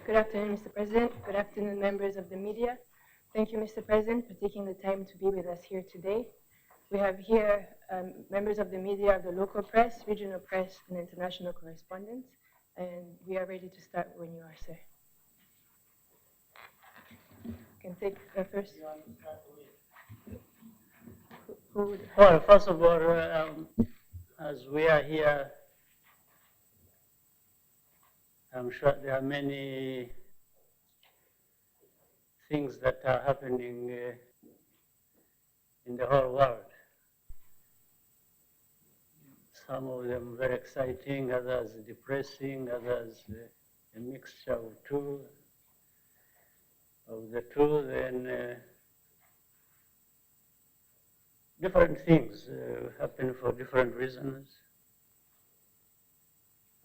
Good afternoon, Mr. President. Good afternoon, members of the media. Thank you, Mr. President, for taking the time to be with us here today. We have here members of the media, of the local press, regional press, and international correspondents, and we are ready to start when you are, sir. You can take first. Well, first of all, as we are here, I'm sure there are many things that are happening in the whole world. Some of them very exciting, others depressing, others a mixture of the two, then different things happen for different reasons.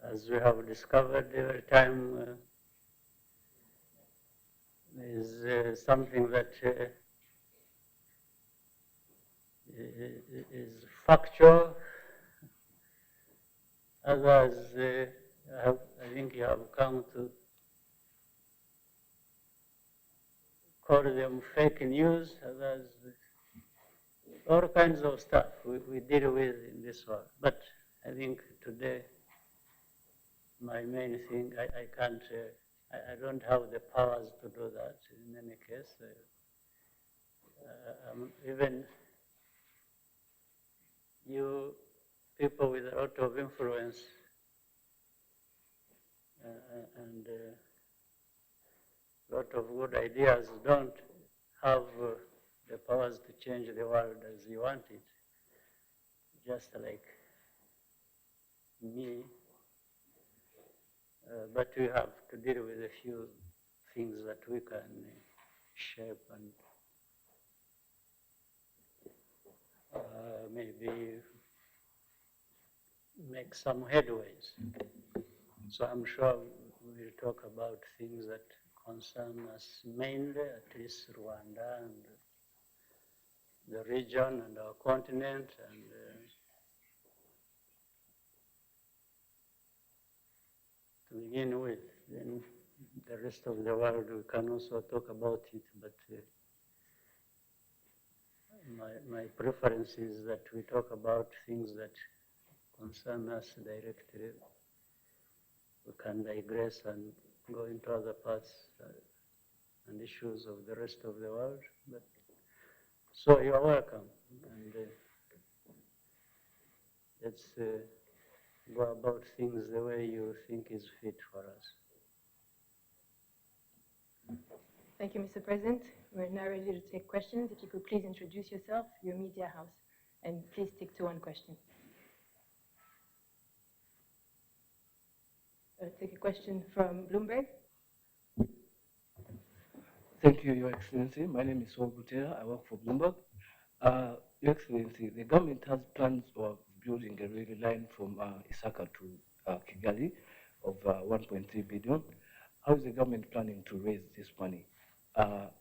As we have discovered, every time is something that is factual. Others, I think you have come to call them fake news. Others, all kinds of stuff we deal with in this world. But I think today, my main thing, I can't, I don't have the powers to do that in any case. Even you people with a lot of influence and a lot of good ideas don't have the powers to change the world as you want it, just like me. But we have to deal with a few things that we can shape and maybe make some headways. So I'm sure we'll talk about things that concern us mainly, at least Rwanda and the region and our continent, and to begin with, then the rest of the world we can also talk about it, but my preference is that we talk about things that concern us directly. We can digress and go into other parts and issues of the rest of the world. But, so you're welcome, and let's go about things the way you think is fit for us. Thank you, Mr. President. We're now ready to take questions. If you could please introduce yourself, your media house, and please stick to one question. Take a question from Bloomberg. Thank you, Your Excellency. My name is Saul Butera. I work for Bloomberg. Your Excellency, the government has plans of building a rail line from Isaka to Kigali of 1.3 billion. How is the government planning to raise this money? Are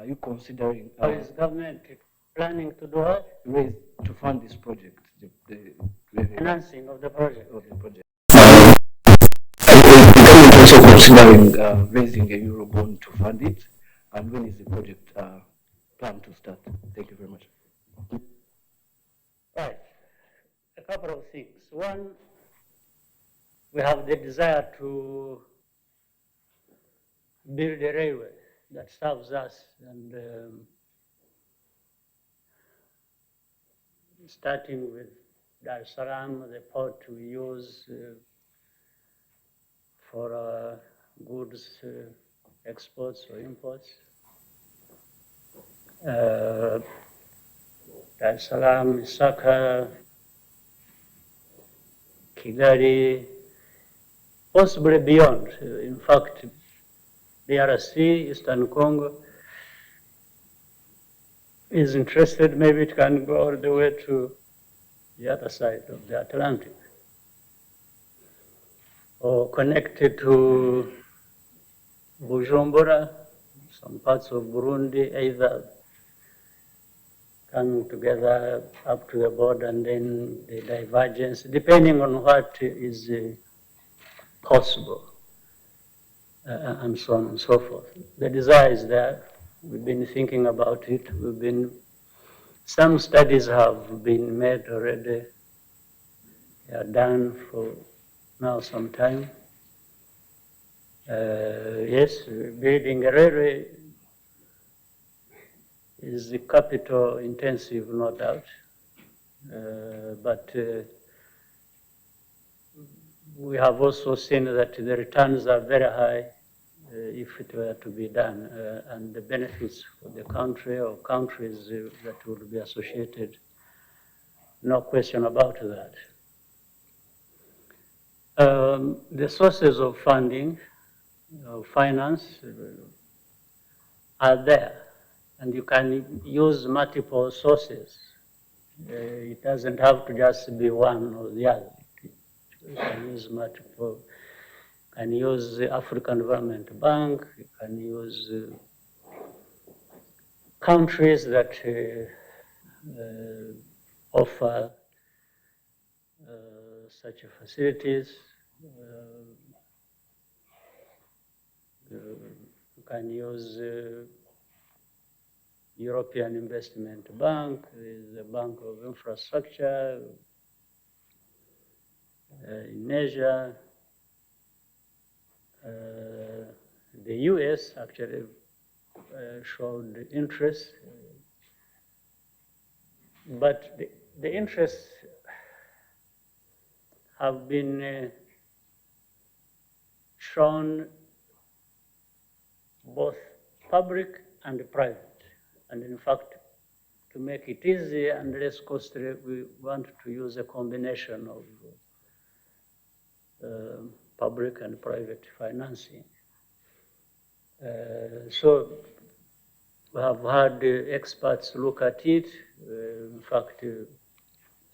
you considering... How is government planning to do what? Raise, to fund this project, the financing of the project. Also considering raising a Eurobond to fund it, and when is the project planned to start? Thank you very much. Right, a couple of things. One, we have the desire to build a railway that serves us, and starting with Dar es Salaam, the port we use for goods exports or imports. Dar es Salaam, Isaka, Kigali, possibly beyond. In fact, DRC, Eastern Congo, is interested, maybe it can go all the way to the other side of the Atlantic, or connected to Bujumbura, some parts of Burundi, either coming together up to the border and then the divergence, depending on what is possible. and so on and so forth. The desire is there. We've been thinking about it. Some studies have been made already. They are done for now some time. Yes, building a railway is capital intensive, no doubt. But we have also seen that the returns are very high if it were to be done, and the benefits for the country or countries that will be associated, no question about that. The sources of funding, finance, are there, and you can use multiple sources. It doesn't have to just be one or the other. You can use multiple. You can use the African Development Bank. You can use countries that offer such facilities. You can use European Investment Bank, the Bank of Infrastructure in Asia. The US actually showed interest, but the interests have been shown both public and private. And in fact, to make it easy and less costly, we want to use a combination of public and private financing. So we have had experts look at it. In fact,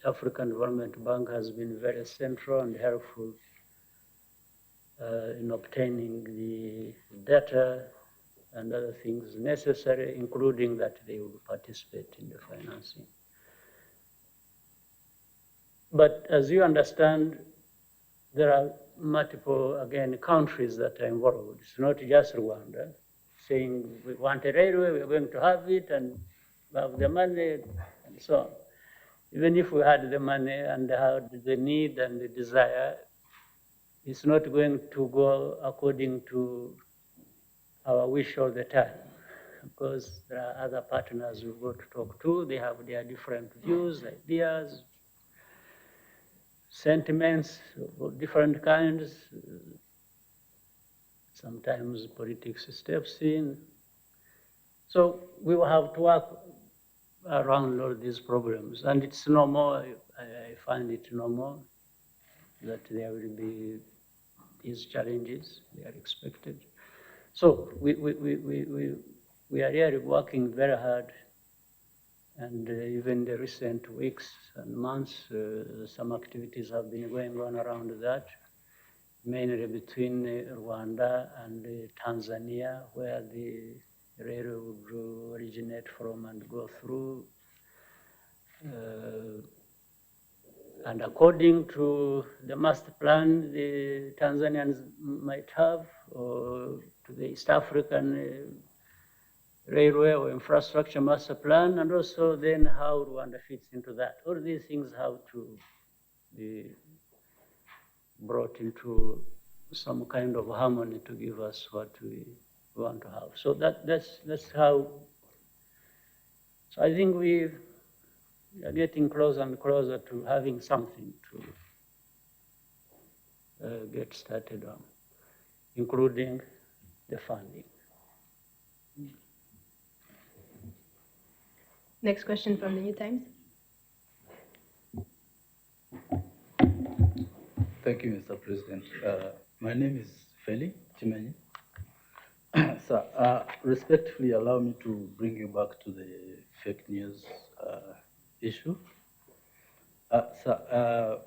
African Development Bank has been very central and helpful in obtaining the data and other things necessary, including that they will participate in the financing. But as you understand, there are multiple, again, countries that are involved. It's not just Rwanda saying we want a railway, we're going to have it, and we have the money, and so on. Even if we had the money and had the need and the desire, it's not going to go according to our wish all the time, because there are other partners we've got to talk to. They have their different views, ideas, sentiments of different kinds. Sometimes politics steps in. So we will have to work around all these problems. And it's normal, I find it normal that there will be these challenges, they are expected. So we are really working very hard, and even the recent weeks and months, some activities have been going on around that, mainly between Rwanda and Tanzania, where the railway would originate from and go through. And according to the master plan the Tanzanians might have, or to the East African railway or infrastructure master plan, and also then how Rwanda fits into that. All these things have to be brought into some kind of harmony to give us what we want to have. So that's how. So I think we are getting closer and closer to having something to get started on, including the funding. Next question from the New Times. Thank you, Mr. President. My name is Feli Chimenyi. Sir, respectfully allow me to bring you back to the fake news issue. Sir,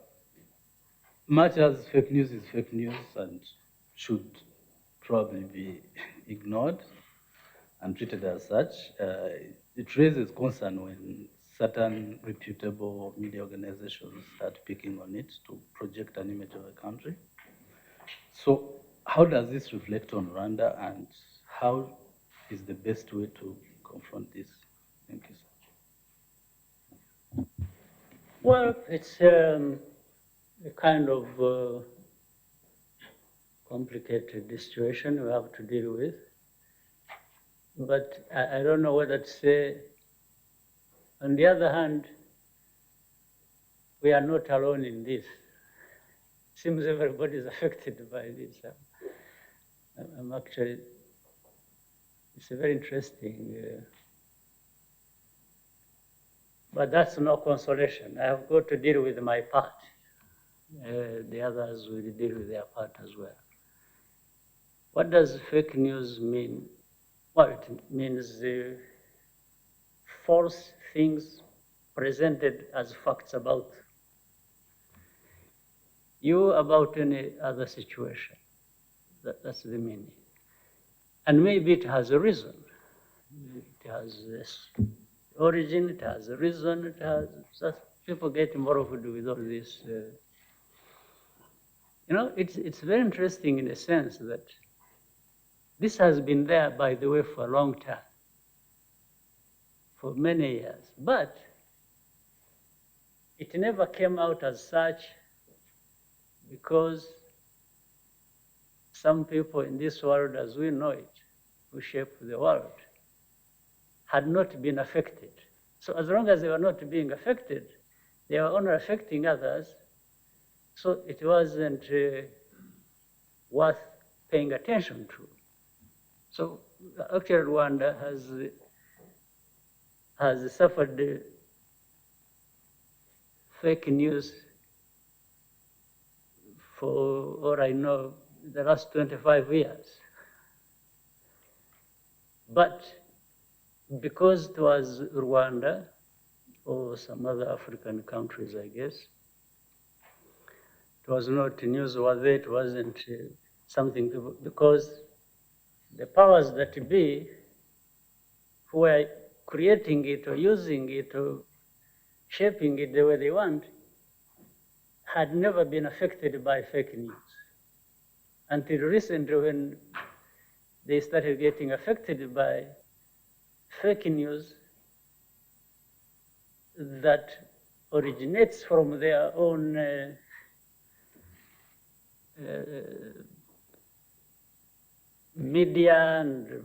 much as fake news is fake news and should probably be ignored and treated as such, it raises concern when certain reputable media organizations start picking on it to project an image of a country. So how does this reflect on Rwanda, and how is the best way to confront this? Thank you, sir. Well, it's a kind of complicated situation we have to deal with. But I don't know whether to say, on the other hand, we are not alone in this. Seems everybody is affected by this. I'm actually, it's a very interesting, but that's no consolation. I have got to deal with my part. The others will deal with their part as well. What does fake news mean? Well, it means false things presented as facts about you, about any other situation. That's the meaning. And maybe it has a reason. It has this origin, it has a reason, it has, people get involved with all this. It's very interesting in a sense that this has been there, by the way, for a long time, for many years, but it never came out as such because some people in this world, as we know it, who shape the world, had not been affected. So as long as they were not being affected, they were only affecting others, so it wasn't worth paying attention to. So actually Rwanda has suffered fake news for all I know the last 25 years. But because it was Rwanda or some other African countries, I guess, it was not newsworthy, it wasn't something people, because the powers that be who were creating it or using it or shaping it the way they want had never been affected by fake news. Until recently, when they started getting affected by fake news that originates from their own media and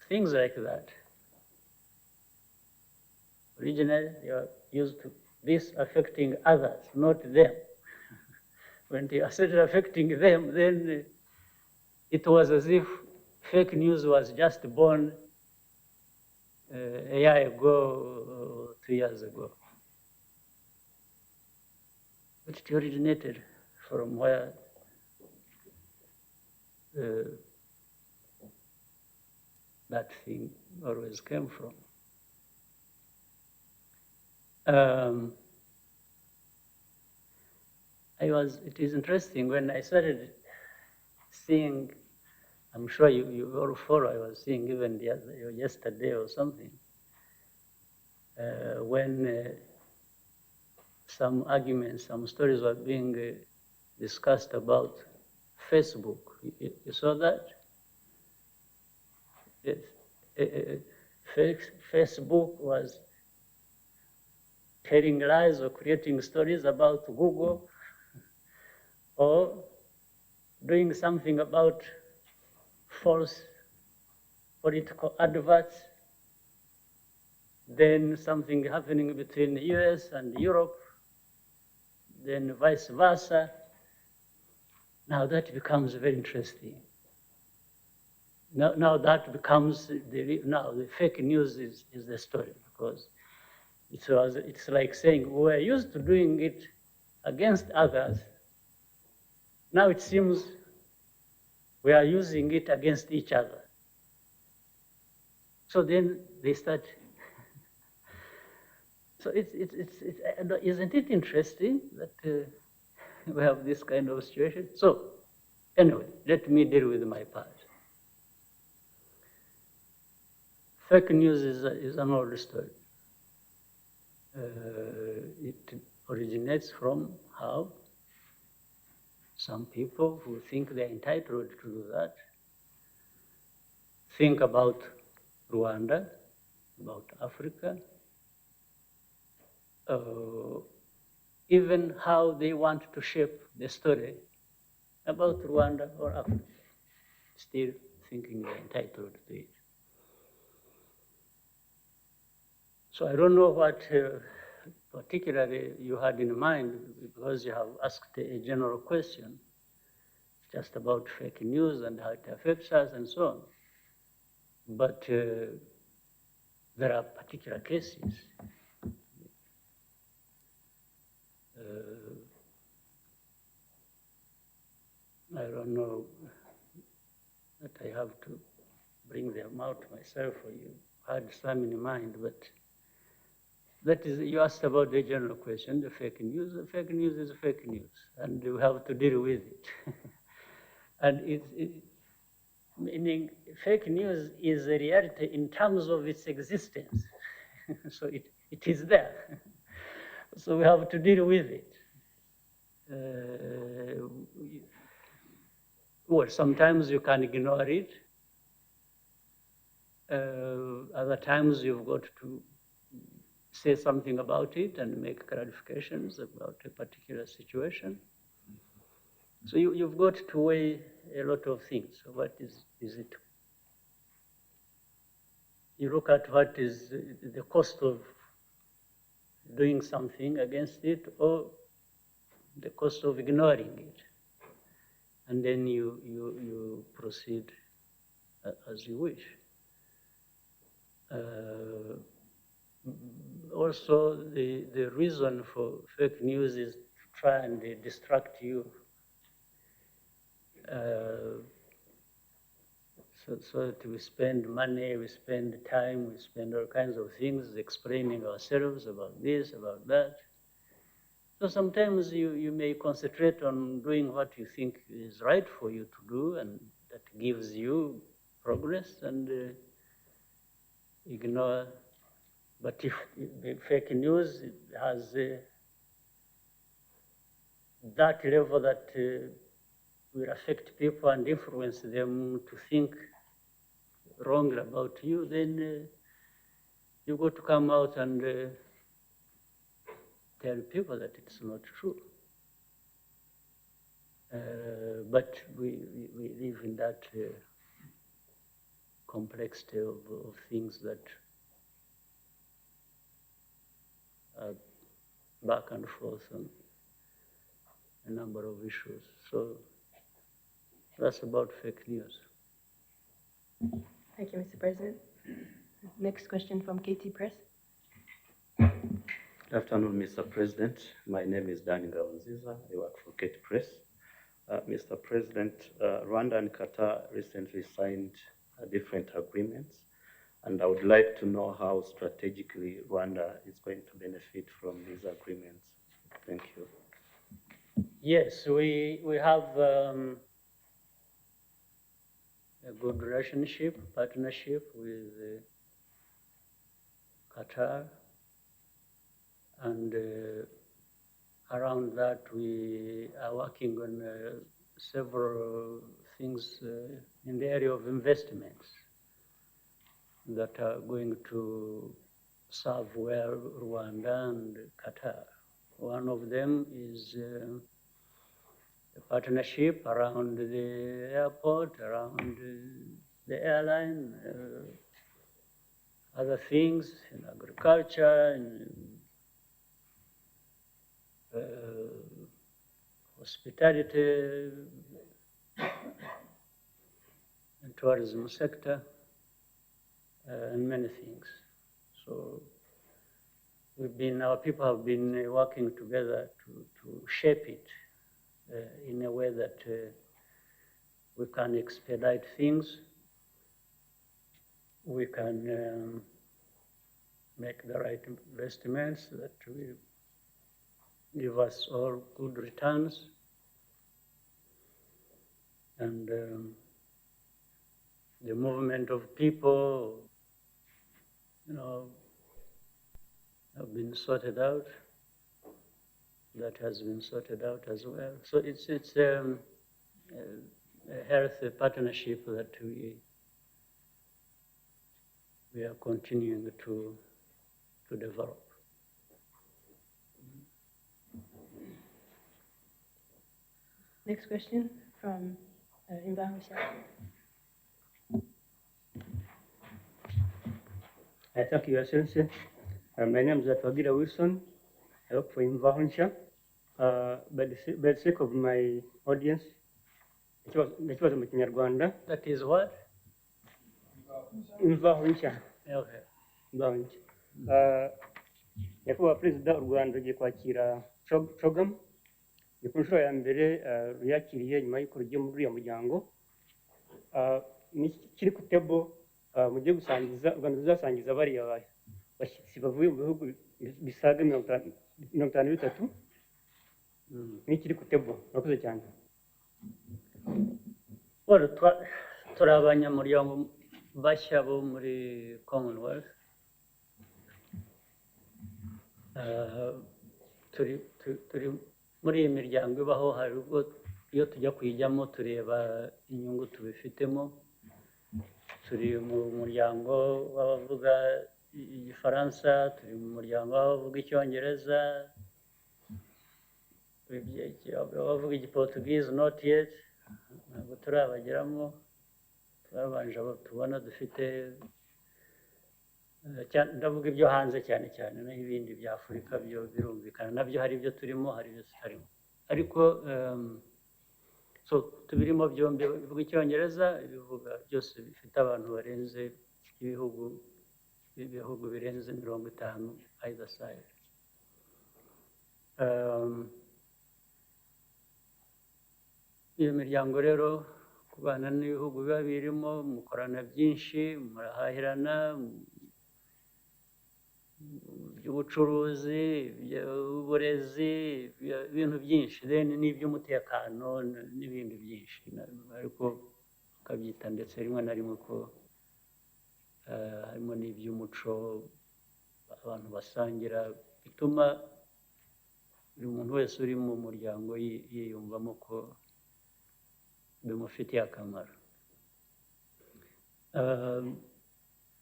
things like that. Originally, they are used to this affecting others, not them. When they started affecting them, then it was as if fake news was just born a year ago, or 2 years ago. But it originated from where that thing always came from. It is interesting when I started seeing, I'm sure you all follow, I was seeing even yesterday or something, when some arguments, some stories were being discussed about Facebook. You saw that? Yes. Facebook was telling lies or creating stories about Google or doing something about false political adverts, then something happening between the US and Europe, then vice versa. Now that becomes very interesting. Now that becomes, the fake news is the story, because it's like saying we're used to doing it against others. Now it seems we are using it against each other. So then they start. So isn't it interesting that we have this kind of situation? So anyway, let me deal with my part. Fake news is an old story. It originates from how? some people who think they're entitled to do that, think about Rwanda, about Africa, even how they want to shape the story about Rwanda or Africa, still thinking they're entitled to it. So I don't know what particularly you had in mind, because you have asked a general question just about fake news and how it affects us and so on. But there are particular cases. I don't know that I have to bring them out myself, or you had some in mind, but that is, you asked about the general question, the fake news. The fake news is fake news, and you have to deal with it. And meaning fake news is a reality in terms of its existence. So it is there. So we have to deal with it. Well, sometimes you can ignore it. Other times you've got to say something about it and make clarifications about a particular situation. So you've got to weigh a lot of things. So what is it? You look at what is the cost of doing something against it, or the cost of ignoring it. And then you proceed as you wish. Also, the reason for fake news is to try and distract you. So that we spend money, we spend time, we spend all kinds of things explaining ourselves about this, about that. So sometimes you may concentrate on doing what you think is right for you to do, and that gives you progress, and ignore. But if the fake news has that level that will affect people and influence them to think wrongly about you, then you've got to come out and tell people that it's not true. But we live in that complexity of things that are back and forth on a number of issues. So that's about fake news. Thank you, Mr. President. Next question from KT Press. Good afternoon, Mr. President. My name is Danny Gaunziza. I work for KT Press. Mr. President, Rwanda and Qatar recently signed different agreements, and I would like to know how strategically Rwanda is going to benefit from these agreements. Thank you. Yes, we have a good relationship, partnership with Qatar, and around that we are working on several things in the area of investments that are going to serve well Rwanda and Qatar. One of them is a partnership around the airport, around the airline, other things in agriculture, in hospitality and tourism sector, and many things. So our people have been working together to shape it in a way that we can expedite things, we can make the right investments that will give us all good returns, and the movement of people, have been sorted out. that has been sorted out as well. So it's a healthy partnership that we are continuing to develop. Next question from Imbahunsha. Thank you, Your Excellency. My name is Atwagira Wilson. I work for Imvahunsha. By the sake of my audience, it was mu Kinyarwanda. That is what? Imvahunsha. Okay. Imvahunsha. Nyakubahwa Perezida w'u Rwanda ugiye kwakira Kagame. Ni ku nshuro ya mbere ruyakiriye nyuma y'uko rugiye muri uriya muryango. Ni kiri ku tebo mugiye gusangiza u Rwanda ruzasangiza bariya bashyitsi bavuye mu bihugu bisaga 53. Ni kiri ku tebo. Murakoze cyane. Turi abanyamuryango bashya bo muri Commonwealth. Turi muri iyi miryango ibaho, hari ubwo iyo tujya kuyijyamo tureba inyungu tubifitemo. Turi mu muryango w'abavuga igifaransa, turi mu muryango w'abavuga icyongereza, abavuga igiportugize not yet, ntabwo turabageramo. Turabanje abo tubona dufite, ndavuga ibyo hanze cyane cyane, naho ibindi bya Afurika byo birumvikana, nabyo hari ibyo turimo, hari ibyo tutarimo. Ariko so tubirimo byombi, bivuga icyongereza, ibivuga byose bifite abantu barenze ibihugu birenze 50 either side. Iyo miryango rero kubana n'ibihugu biba birimo, mukorana byinshi, murahahirana, by'ubucuruzi, by'uburezi, ibintu byinshi, n'iby'umutekano n'ibindi byinshi, ariko ukabyita ndetse rimwe na rimwe ko harimo n'iby'umuco abantu basangira, bituma buri muntu wese uri mu muryango yiyumvamo ko bimufitiye akamaro.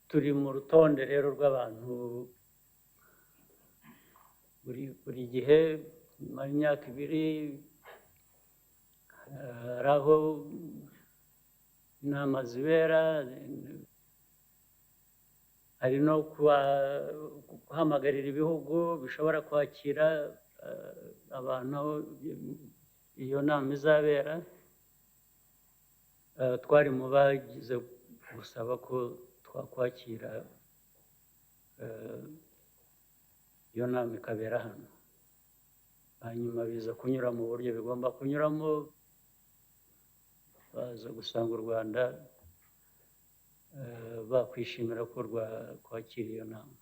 Turi mu rutonde rero rw'abantu buri gihe, nyuma y'imyaka 2 hari aho inama zibera, hari no guhamagarira ibihugu bishobora kwakira abantu aho iyo nama izabera. Twari mu bagize gusaba ko twakwakira iyo nama ikabera hano, hanyuma biza kunyura mu buryo bigomba kunyuramo, baza gusanga u Rwanda bakwishimira ko rwakwakira iyo nama,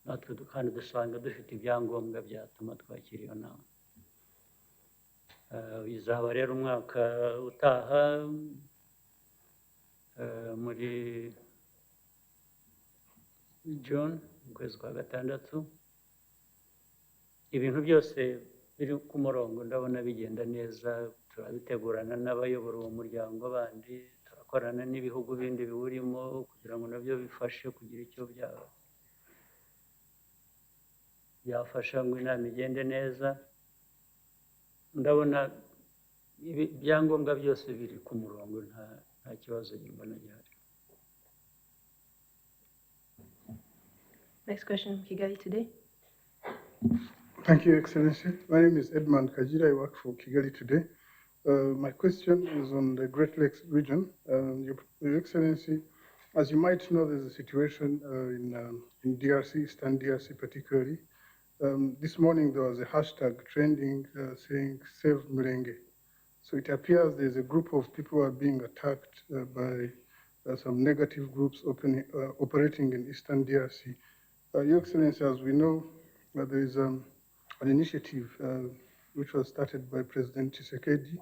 natwe kandi dusanga dufite ibyangombwa byatuma twakira iyo nama. Bizaba rero umwaka utaha muri June, mu kwezi kwa 6. Ibintu byose biri ku murongo, ndabona bigenda neza. Turabitegurana n'abayobora uwo muryango bandi, turakorana n'ibihugu bindi biwurimo kugira ngo nabyo bifashe kugira icyo byafasha ngo inama igende neza. Ndabona ibyangombwa byose biri ku murongo, nta kibazo mbona gihari. Next question from Kigali today. Thank you, Excellency. My name is Edmund Kajira. I work for Kigali today. My question is on the Great Lakes region. Your Excellency, as you might know, there's a situation in DRC, Eastern DRC particularly. This morning there was a hashtag trending saying "Save Murenge." So it appears there's a group of people who are being attacked by some negative groups operating in Eastern DRC. Your Excellency, as we know, there is an initiative which was started by President Tshisekedi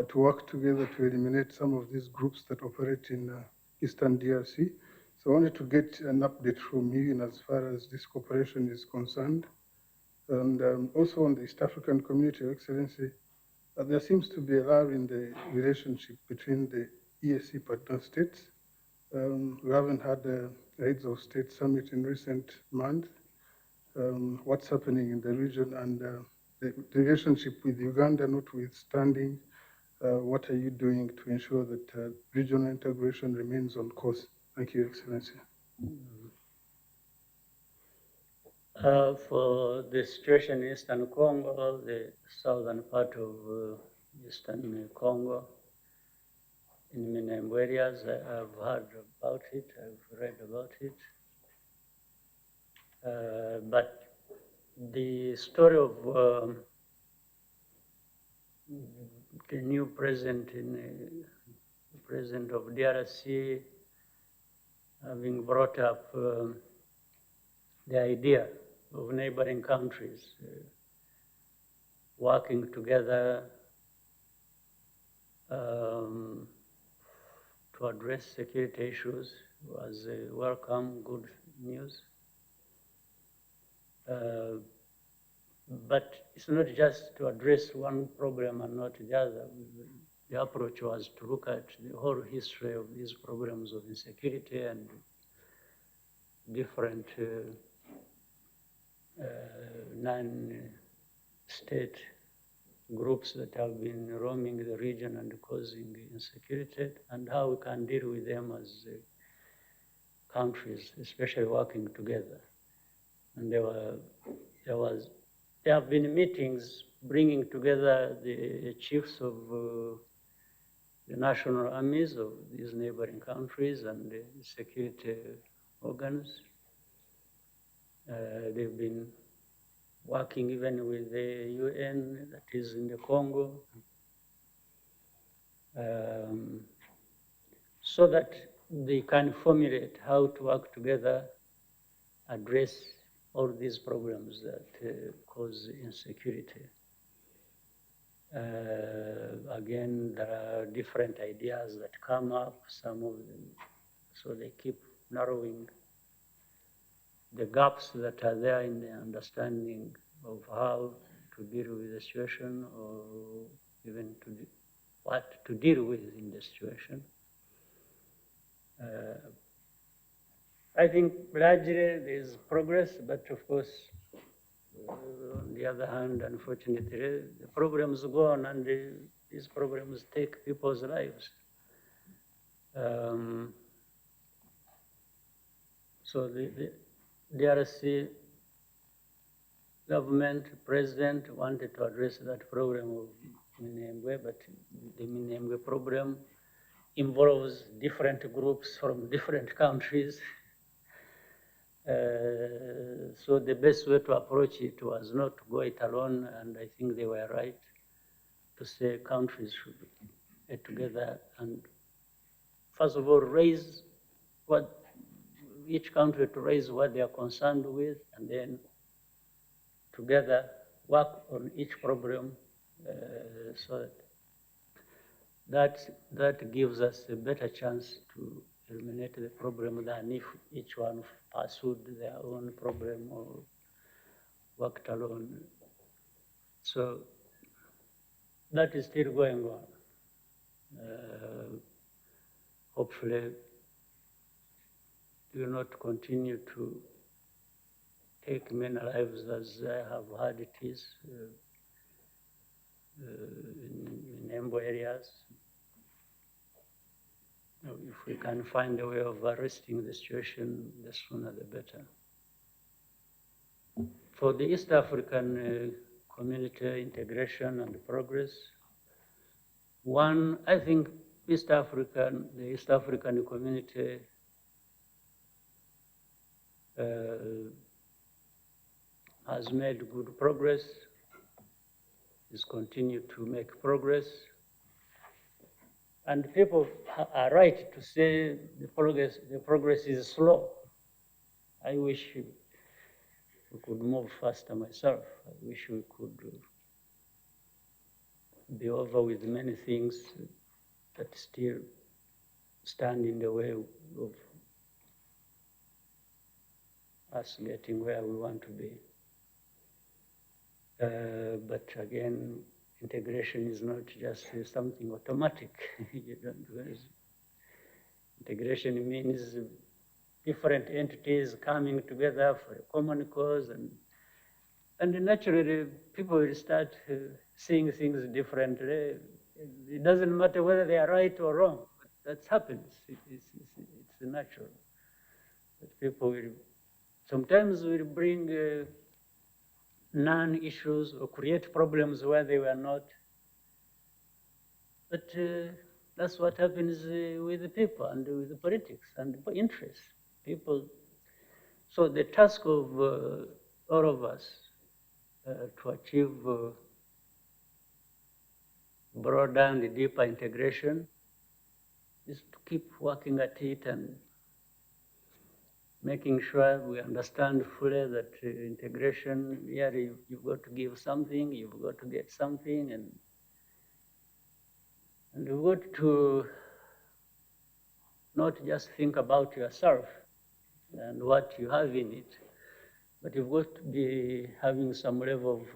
to work together to eliminate some of these groups that operate in Eastern DRC. So I wanted to get an update from you in as far as this cooperation is concerned. And also on the East African community, Your Excellency, there seems to be a lull in the relationship between the EAC partner states. We haven't had a heads of state summit in recent months. What's happening in the region and the relationship with Uganda notwithstanding, what are you doing to ensure that regional integration remains on course? Thank you, Your Excellency. For the situation in Eastern Congo, the southern part of Eastern Congo, in many areas, I've heard about it, I've read about it. But the story of the new president president of DRC having brought up the idea of neighboring countries working together to address security issues was a welcome, good news. But it's not just to address one problem and not the other. The approach was to look at the whole history of these problems of insecurity and different non-state groups that have been roaming the region and causing insecurity, and how we can deal with them as countries, especially working together. And there have been meetings bringing together the chiefs of the national armies of these neighboring countries and the security organs. They've been working even with the UN that is in the Congo, so that they can formulate how to work together, address all these problems that cause insecurity. Again, there are different ideas that come up, some of them, so they keep narrowing the gaps that are there in the understanding of how to deal with the situation, or even what to deal with in the situation. I think largely there's progress, but of course, on the other hand, unfortunately, the problems go on, and these problems take people's lives. So the DRC government, president wanted to address that problem of Minembwe, but the Minembwe problem involves different groups from different countries. So the best way to approach it was not to go it alone, and I think they were right to say countries should get together and first of all raise what each country to raise what they are concerned with, and then together work on each problem so that gives us a better chance to eliminate the problem than if each one pursued their own problem or worked alone. So that is still going on. Hopefully, it will not continue to take many lives as I have heard it is in Embo areas. If we can find a way of arresting the situation, the sooner the better. For the East African community integration and progress, one, I think the East African community has made good progress, is continued to make progress. And people are right to say the progress is slow. I wish we could move faster myself. I wish we could be over with many things that still stand in the way of us getting where we want to be. But again, integration is not just something automatic. You don't, because integration means different entities coming together for a common cause, and naturally people will start seeing things differently. It doesn't matter whether they are right or wrong. That happens. It's natural. But people will sometimes will bring non-issues or create problems where they were not. But that's what happens with the people and with the politics and the interests. People. So the task of all of us to achieve broader and deeper integration is to keep working at it and making sure we understand fully that integration, you've got to give something, you've got to get something, and you've got to not just think about yourself and what you have in it, but you've got to be having some level of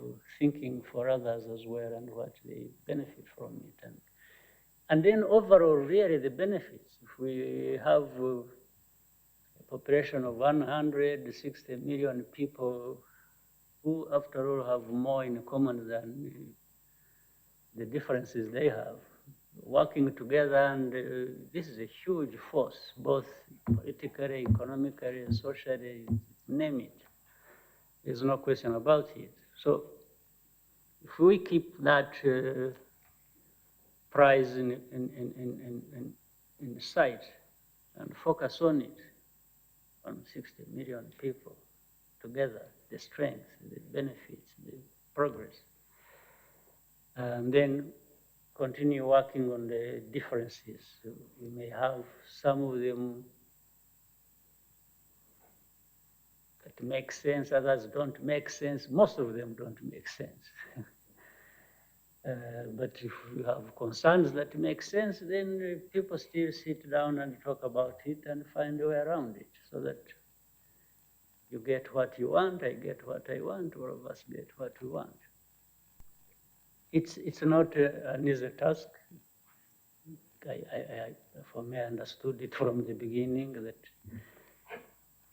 thinking for others as well and what they benefit from it. And then overall, really the benefits. If we have a population of 160 million people who, after all, have more in common than the differences they have, working together, and this is a huge force, both politically, economically, socially, name it. There's no question about it. So if we keep that prize in sight and focus on it, on 60 million people together, the strength, the benefits, the progress, and then continue working on the differences. We may have some of them that make sense, others don't make sense. Most of them don't make sense. But if we have concerns that make sense, then people still sit down and talk about it and find a way around it so that you get what you want, I get what I want, all of us get what we want. It's not an easy task. For me, I understood it from the beginning that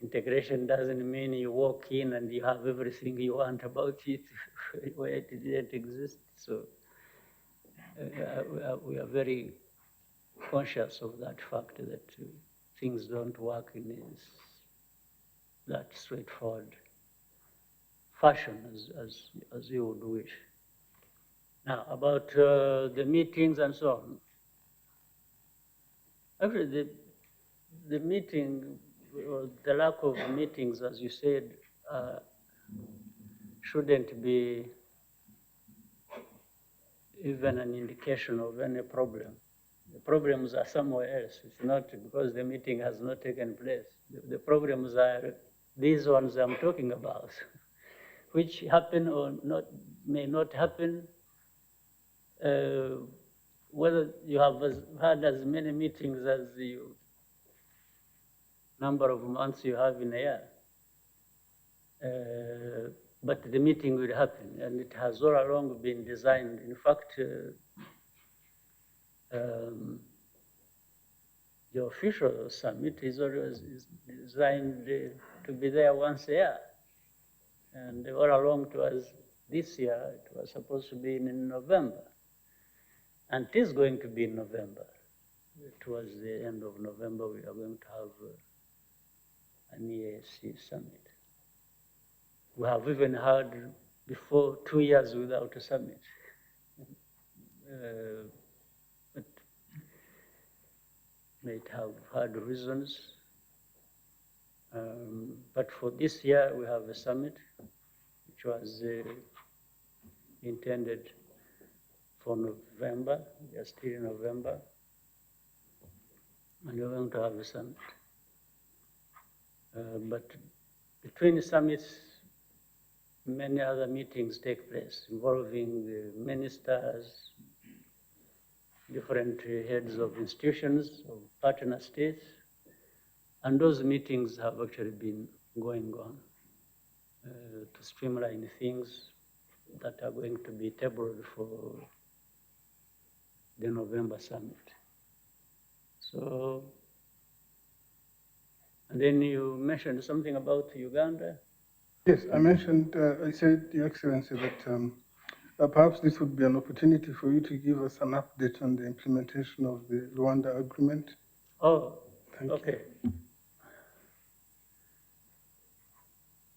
integration doesn't mean you walk in and you have everything you want about it where it didn't exist. So we are very conscious of that fact that things don't work in that straightforward fashion as you would wish. Now, about the meetings and so on. Actually, the meeting, or the lack of meetings, as you said, shouldn't be even an indication of any problem. The problems are somewhere else. It's not because the meeting has not taken place. The problems are these ones I'm talking about, which happen or may not happen, whether you have had as many meetings as the number of months you have in a year. But the meeting will happen, and it has all along been designed. In fact, the official summit is always designed to be there once a year. And all along it was this year, it was supposed to be in November. And it is going to be in November. Towards the end of November, we are going to have an EAC summit. We have even had before 2 years without a summit. But might have had reasons. But for this year, we have a summit, which was intended for November. We are still in November. And we're going to have a summit. But between the summits, many other meetings take place involving the ministers, different heads of institutions, of partner states, and those meetings have actually been going on to streamline things, that are going to be tabled for the November summit. So, and then you mentioned something about Uganda. Yes, I mentioned, I said, Your Excellency, that perhaps this would be an opportunity for you to give us an update on the implementation of the Rwanda agreement. Oh, Thank okay. you.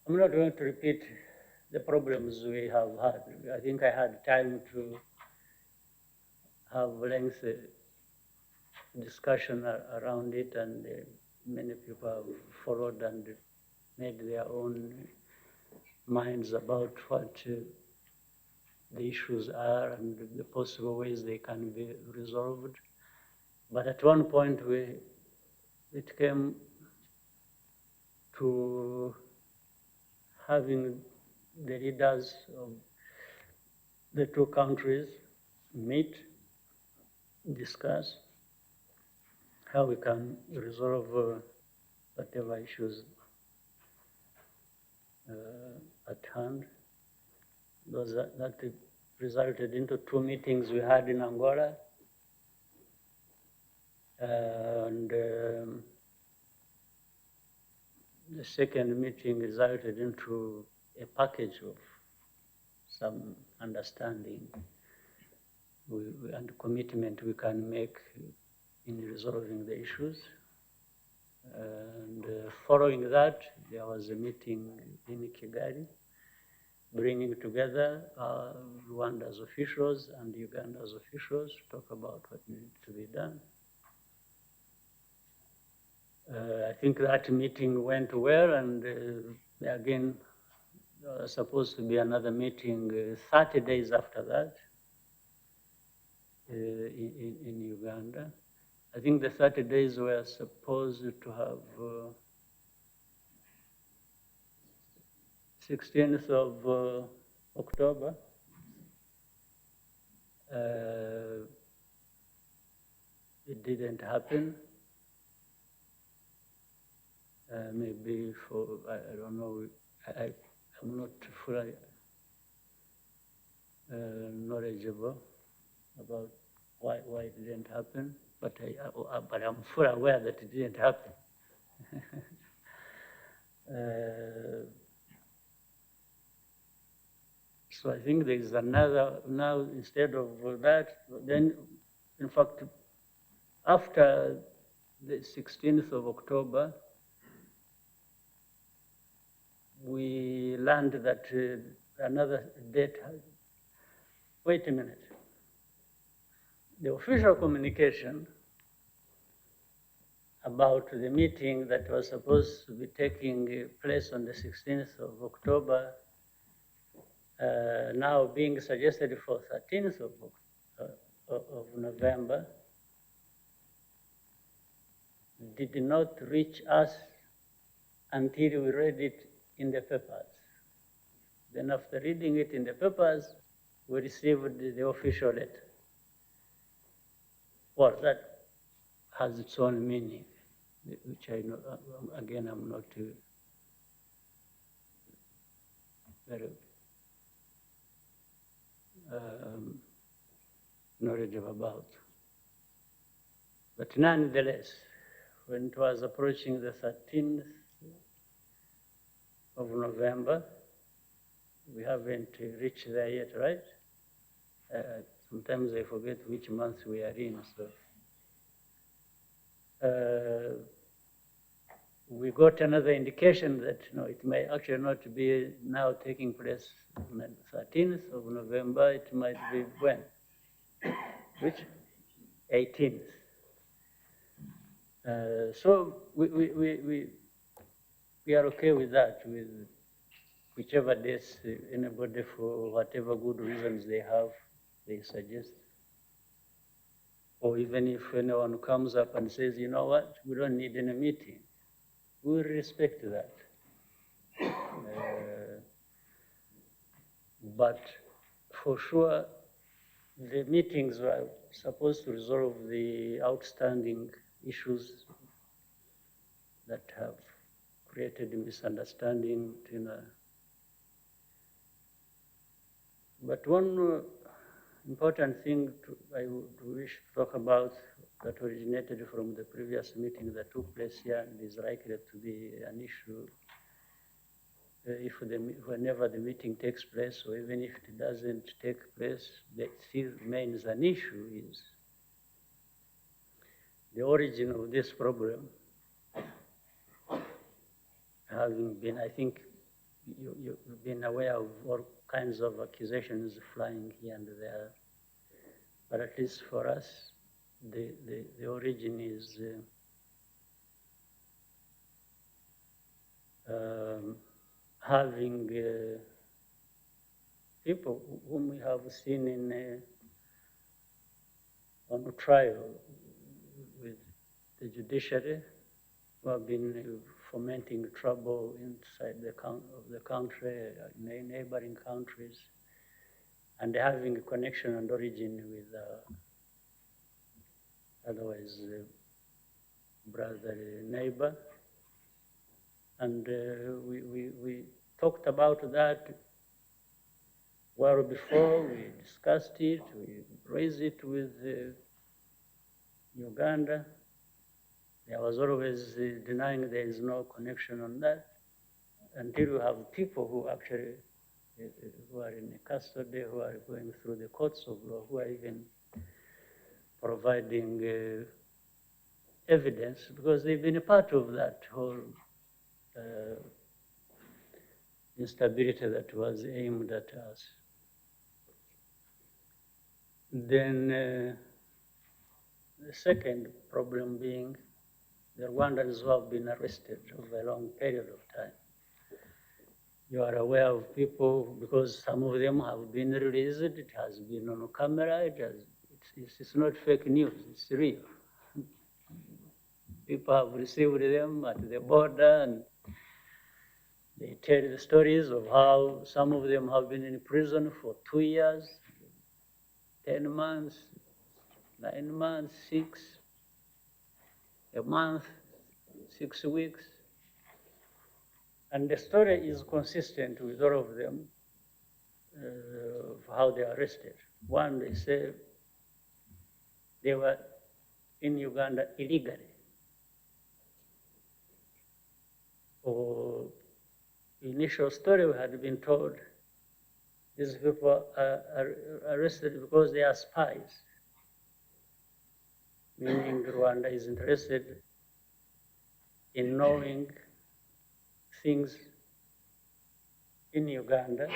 I'm not going to repeat the problems we have had. I think I had time to have lengthy discussion around it, and many people have followed and made their own minds about what the issues are and the possible ways they can be resolved. But at one point, it came to having the leaders of the two countries meet, discuss how we can resolve whatever issues at hand. That resulted into two meetings we had in Angola. And the second meeting resulted into a package of some understanding and commitment we can make in resolving the issues. And following that, there was a meeting in Kigali, bringing together Rwanda's officials and Uganda's officials to talk about what needed to be done. I think that meeting went well, and again, there was supposed to be another meeting 30 days after that in Uganda. I think the 30 days were supposed to have 16th of October. It didn't happen. Maybe for, I don't know, I'm not fully knowledgeable about why it didn't happen, but I'm fully aware that it didn't happen. So I think there is another, now instead of that, then in fact, after the 16th of October, we learned that another date, wait a minute. The official communication about the meeting that was supposed to be taking place on the 16th of October, now being suggested for 13th of November, did not reach us until we read it in the papers. Then after reading it in the papers, we received the official letter. Well, that has its own meaning, which I know, again, I'm not very knowledgeable about. But nonetheless, when it was approaching the 13th of November, we haven't reached there yet, right? Sometimes I forget which month we are in, so. We got another indication that it may actually not be now taking place on the 13th of November, it might be when? Which? 18th. So we are okay with that, with whichever days anybody, for whatever good reasons they have, they suggest. Or even if anyone comes up and says, you know what, we don't need any meeting, we respect that. But for sure, the meetings were supposed to resolve the outstanding issues that have created a misunderstanding between But one important thing I would wish to talk about that originated from the previous meeting that took place here and is likely to be an issue whenever the meeting takes place, or even if it doesn't take place, that still remains an issue is the origin of this problem. Having been, I think you've been aware of all kinds of accusations flying here and there, but at least for us, the origin is having people whom we have seen in on trial with the judiciary, who have been fomenting trouble inside the country, neighboring countries, and having a connection and origin with otherwise brother neighbor. And we talked about that well before. We discussed it, we raised it with Uganda. There was always denying there is no connection on that until you have people who actually who are in custody, who are going through the courts of law, who are even providing evidence, because they've been a part of that whole instability that was aimed at us. Then the second problem being the Rwandans who have been arrested over a long period of time. You are aware of people, because some of them have been released, it has been on camera, it's not fake news, it's real. People have received them at the border, and they tell the stories of how some of them have been in prison for 2 years, 10 months, 9 months, 6, a month, 6 weeks. And the story is consistent with all of them, of how they are arrested. One, they say they were in Uganda illegally. Or initial story we had been told, these people are arrested because they are spies, meaning Rwanda is interested in knowing things in Uganda.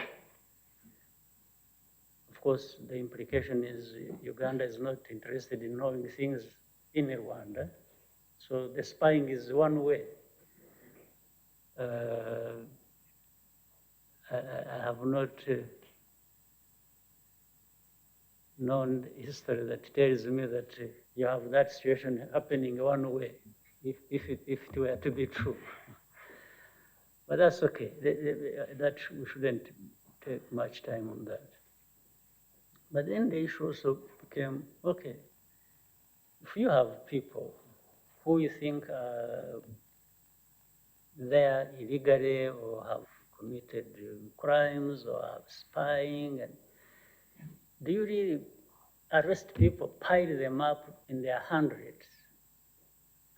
Of course, the implication is Uganda is not interested in knowing things in Rwanda. So the spying is one way. I have not known history that tells me that you have that situation happening one way, if it were to be true. But that's okay. That we shouldn't take much time on that. But then the issue also became, okay, if you have people who you think are there illegally or have committed crimes or have spying, and do you really arrest people, pile them up in their hundreds,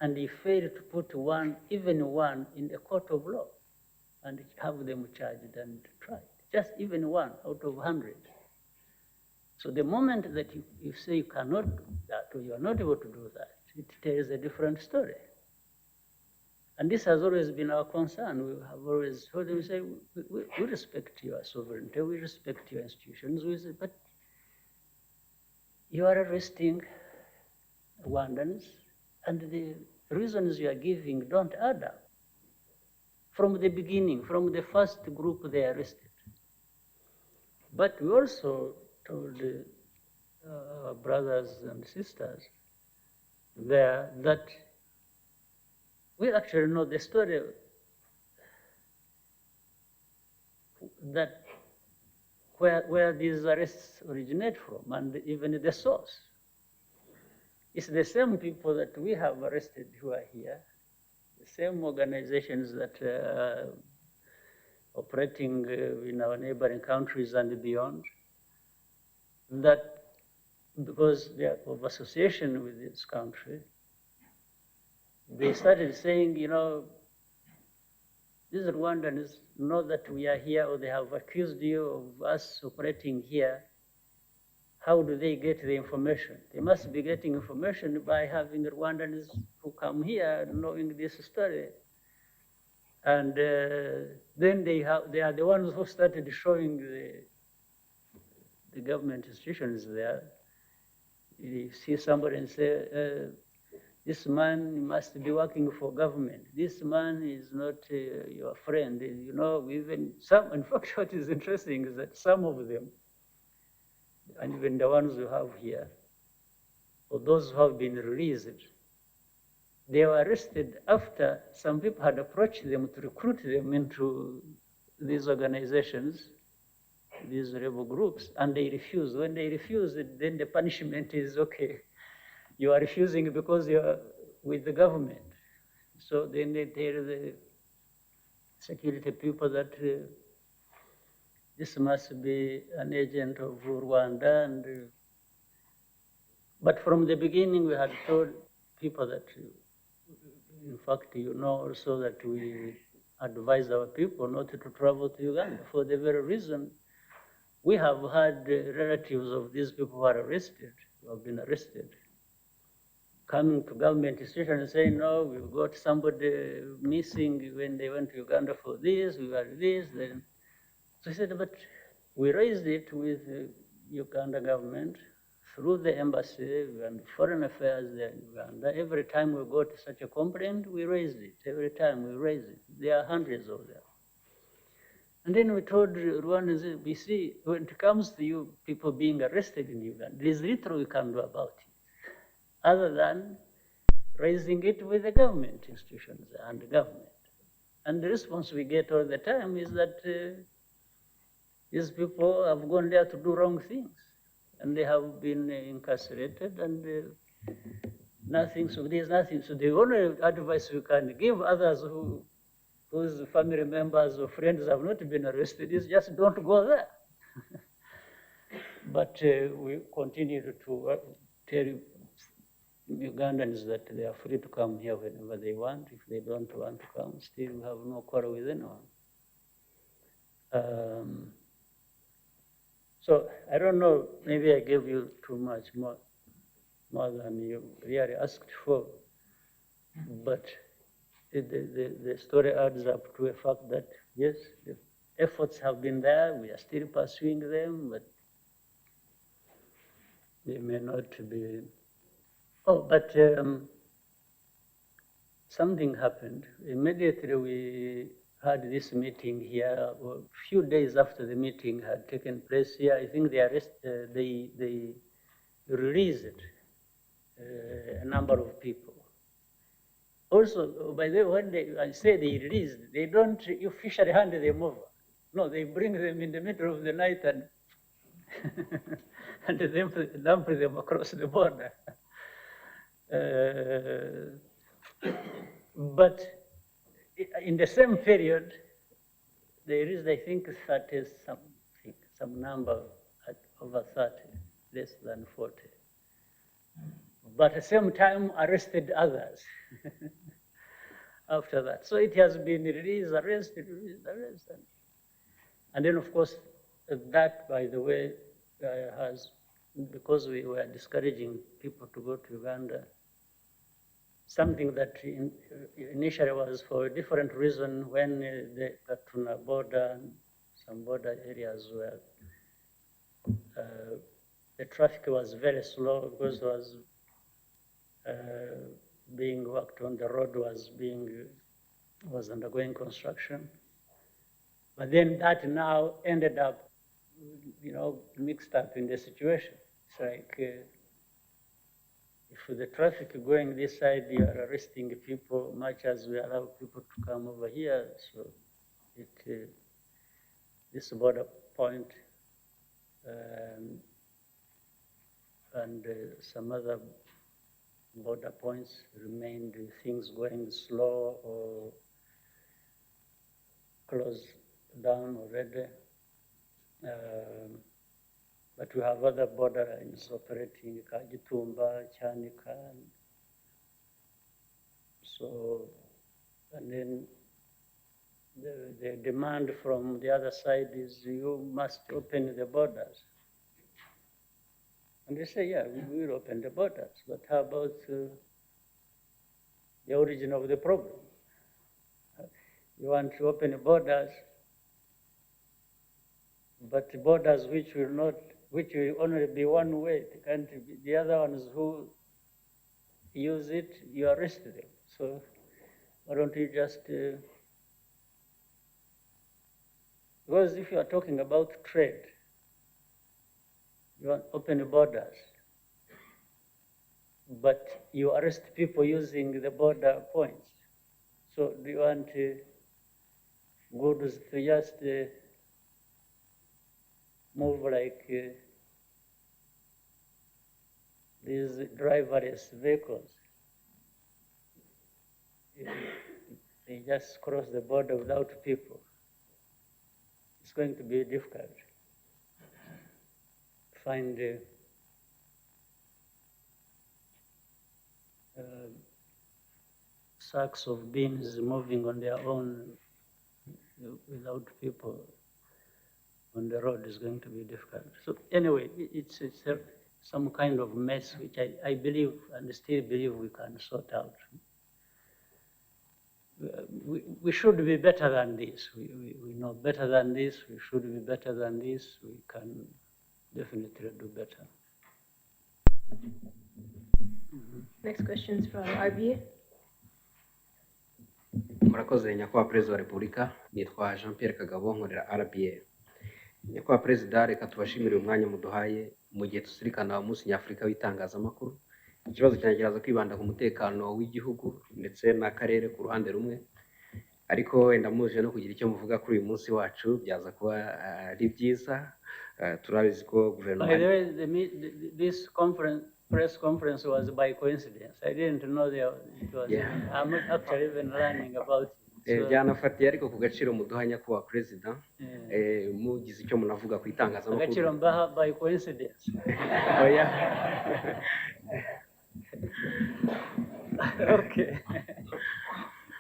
and you fail to put one, even one, in the court of law and have them charged and tried? Just even one out of 100. So the moment that you say you cannot do that, or you are not able to do that, it tells a different story. And this has always been our concern. We have always told them, we say, we respect your sovereignty, we respect your institutions, we say, but you are arresting Rwandans, and the reasons you are giving don't add up. From the beginning, from the first group they arrested. But we also told our brothers and sisters there that we actually know the story that where these arrests originate from, and even the source. It's the same people that we have arrested who are here, the same organizations that are operating in our neighboring countries and beyond. that because they are of association with this country, they started saying, you know, these Rwandans know that we are here, or they have accused you of us operating here. How do they get the information? They must be getting information by having Rwandans who come here knowing this story. And then they are the ones who started showing the government institutions there. You see somebody and say, this man must be working for government. This man is not your friend. You know, even some, in fact, what is interesting is that some of them, and even the ones you have here, or those who have been released, they were arrested after some people had approached them to recruit them into these organizations, these rebel groups, and they refused. When they refused, then the punishment is, okay, you are refusing because you are with the government. So then they tell the security people that this must be an agent of Rwanda. And but from the beginning, we had told people that, in fact, you know also that we advise our people not to travel to Uganda for the very reason we have had relatives of these people who are arrested, who have been arrested, coming to government institution and saying, no, we've got somebody missing when they went to Uganda for this, we got this. Then. So I said, but we raised it with the Uganda government through the embassy and foreign affairs there in Uganda. Every time we got such a complaint, we raised it. Every time we raised it. There are hundreds of them. And then we told Rwandans, we see, when it comes to you people being arrested in Uganda, there's little we can do about it, other than raising it with the government institutions and the government. And the response we get all the time is that these people have gone there to do wrong things, and they have been incarcerated, and nothing. So there's nothing. So the only advice we can give others whose family members or friends have not been arrested is just don't go there. But we continue to tell Ugandans that they are free to come here whenever they want. If they don't want to come, still we have no quarrel with anyone. So I don't know, maybe I gave you too much more than you really asked for, but the story adds up to a fact that, yes, the efforts have been there, we are still pursuing them, but they may not be. Oh, but something happened. Immediately we had this meeting here. A few days after the meeting had taken place here, I think they released a number of people. Also, by the way, when I say they released, they don't officially hand them over. No, they bring them in the middle of the night and and dump them across the border. But in the same period, there is, I think, 30 something, some number at over 30, less than 40. But at the same time, arrested others after that. So it has been released, arrested, released, arrested. And then, of course, that, by the way, has, because we were discouraging people to go to Uganda, something that initially was for a different reason when the Gatuna border, some border areas where the traffic was very slow because it was being worked on, the road was undergoing construction. But then that now ended up, mixed up in the situation. It's like, if the traffic going this side, you are arresting people much as we allow people to come over here. So this border point and some other border points remained things going slow or closed down already. but we have other border lines operating, Kagitumba, Chanika, so, and then the demand from the other side is you must open the borders. And they say, yeah, we will open the borders, but how about the origin of the problem? You want to open the borders, but the borders which will only be one way. The other ones who use it, you arrest them. So why don't you just, because if you are talking about trade, you want open the borders, but you arrest people using the border points. So do you want goods to just move like these driverless vehicles? They just cross the border without people. It's going to be difficult to find sacks of beans moving on their own without people on the road is going to be difficult. So anyway, it's some kind of mess which I believe and still believe we can sort out. We should be better than this. We know better than this. We should be better than this. We can definitely do better. Next question is from RBA. Murakoze nyakubahwa perezida wa repubulika, nitwa Jean Pierre Kagabo nkorera RBA. Nyakubahwa perezida, reka tubashimire umwanya muduhaye mu gihe tuzirikana umunsi nyafurika w'itangazamakuru. Ikibazo cyanjye kiraza kwibanda ku mutekano w'igihugu ndetse n'akarere ku ruhande rumwe, ariko wenda muje no kugira icyo muvuga kuri uyu munsi wacu byaza kuba ari byiza. Turabizi ko guverinoma. By the way, this press conference was by coincidence. I didn't know it was. Yeah. I'm actually even learning about it. Byanafatiye ariko ku gaciro muduha nyakubahwa perezida, mugize icyo munavuga ku itangazamakuru. Agaciro mbaha by coincidence. Oya. Okay.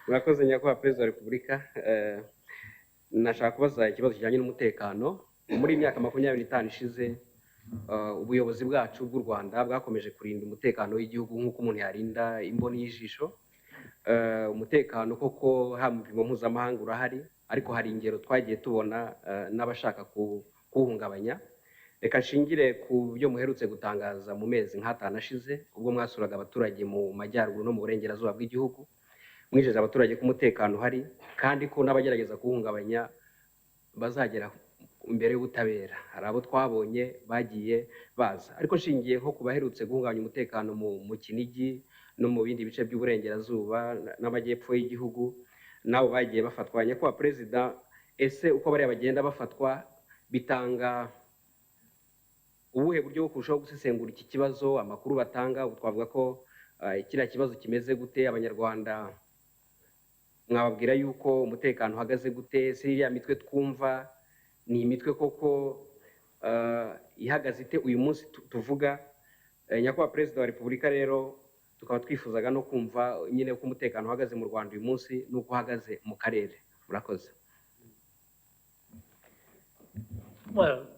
Murakoze nyakubahwa perezida wa repubulika, nashaka kubaza ikibazo kijyanye n'umutekano. Muri imyaka 25 ishize ubuyobozi bwacu bw'u Rwanda bwakomeje kurinda umutekano w'igihugu nk'uko umuntu yarinda imboni y'ijisho. Umutekano koko ha mu bipimo mpuzamahanga urahari, ariko hari ingero twagiye tubona n'abashaka kuhungabanya. Reka nshingire ku byo muherutse gutangaza mu mezi nk'atanu ashize ubwo mwasuraga abaturage mu majyaruguru no mu burengerazuba bw'igihugu, mwijeje abaturage ko umutekano uhari kandi ko n'abagerageza kuhungabanya bazagera imbere y'ubutabera. Hari abo twabonye bagiye baza, ariko nshingiye nko kubaherutse guhungabanya umutekano mu Kinigi no mu bindi bice by'uburengerazuba n'amajyepfo y'igihugu, nabo bagiye bafatwa. Nyakubahwa perezida, ese uko bari bagenda bafatwa bitanga ubuhe buryo bwo kurushaho gusesengura iki kibazo? Amakuru batanga twavuga ko kiriya kibazo kimeze gute? Abanyarwanda mwababwira yuko umutekano uhagaze gute? Siriya mitwe twumva ni imitwe koko ihagaze ite uyu munsi tuvuga? Nyakubahwa perezida wa repubulika, rero tukaba twifuzaga no kumva nyine uko umutekano uhagaze mu Rwanda uyu munsi n'uko uhagaze mu karere. Murakoze. Well,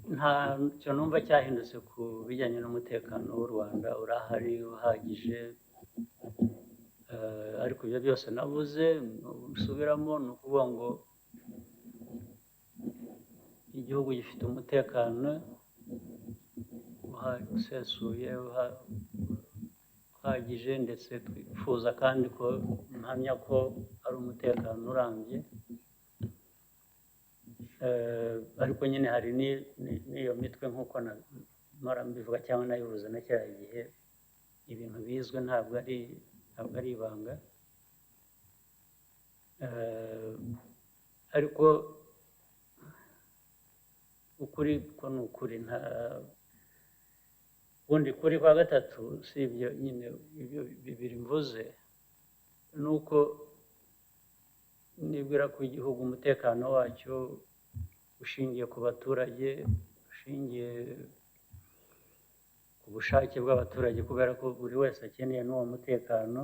nta cyo numva cyahindutse ku bijyanye n'umutekano w'u Rwanda, urahari uhagije. Ariko ibyo byose navuze usubiramo, ni ukuvuga ngo igihugu gifite umutekano usesuye uhagije, ndetse twifuza kandi ko mpamya ko ari umutekano urambye. Ariko nyine hari n'iyo mitwe nk'uko mpora mbivuga cyangwa nabivuze na cya gihe, ibintu bizwe ntabwo ari ibanga. Ariko ukuri ko ni ukuri, nta ubundi kuri kwa gatatu si ibyo nyine ibyo bibiri mvuze, ni uko nibwira ko igihugu umutekano wacyo ushingiye ku baturage, bushingiye ku bushake bw'abaturage kubera ko buri wese akeneye n'uwo mutekano,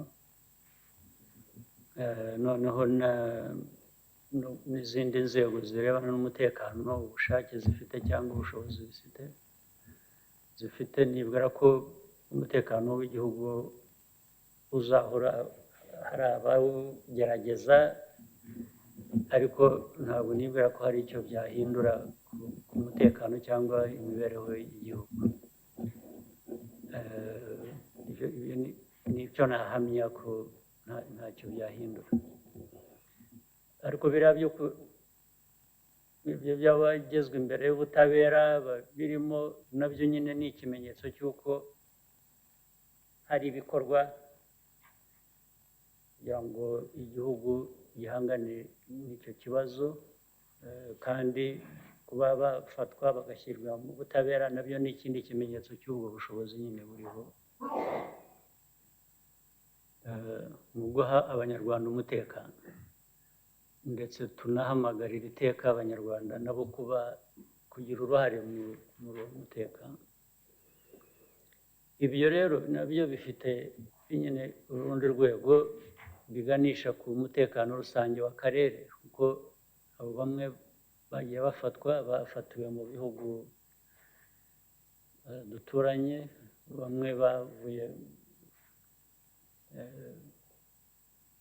noneho n'izindi nzego zirebana n'umutekano ubushake zifite cyangwa ubushobozi zifite nibwira ko umutekano w'igihugu uzahora hari abawugerageza, ariko ntabwo nibwira ko hari icyo byahindura ku mutekano cyangwa imibereho y'igihugu. Nicyo nahamya ko ntacyo byahindura, ariko biriya ibyo by'abagezwa imbere y'ubutabera birimo nabyo nyine ni ikimenyetso cy'uko hari ibikorwa kugira ngo igihugu gihangane n'icyo kibazo, kandi kuba bafatwa bagashyirwa mu butabera nabyo ni ikindi kimenyetso cy'ubwo bushobozi nyine buriho mu guha abanyarwanda umutekano, ndetse tunahamagarira iteka abanyarwanda nabo kugira uruhare muri uwo mutekano. Ibyo rero nabyo bifite nyine urundi rwego biganisha ku mutekano rusange w'akarere, kuko abo bamwe bagiye bafatiwe mu bihugu duturanye, bamwe bavuye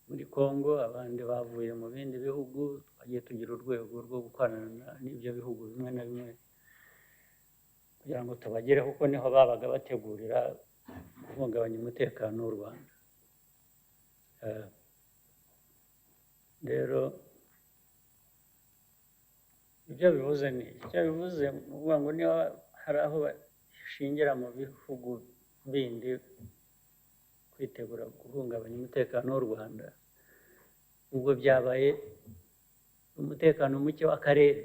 muri Congo, abandi bavuye mu bindi bihugu. Twagiye tugira urwego rwo gukorana n'ibyo bihugu bimwe na bimwe kugira ngo tubagereho, kuko niho babaga bategurira guhungabanya umutekano w'u Rwanda. Rero ibyo bivuze ni icyo bivuze ni ukuvuga ngo niba hari aho bashingira mu bihugu bindi kwitegura guhungabanya umutekano w'u Rwanda, ubwo byabaye umutekano muke w'akarere.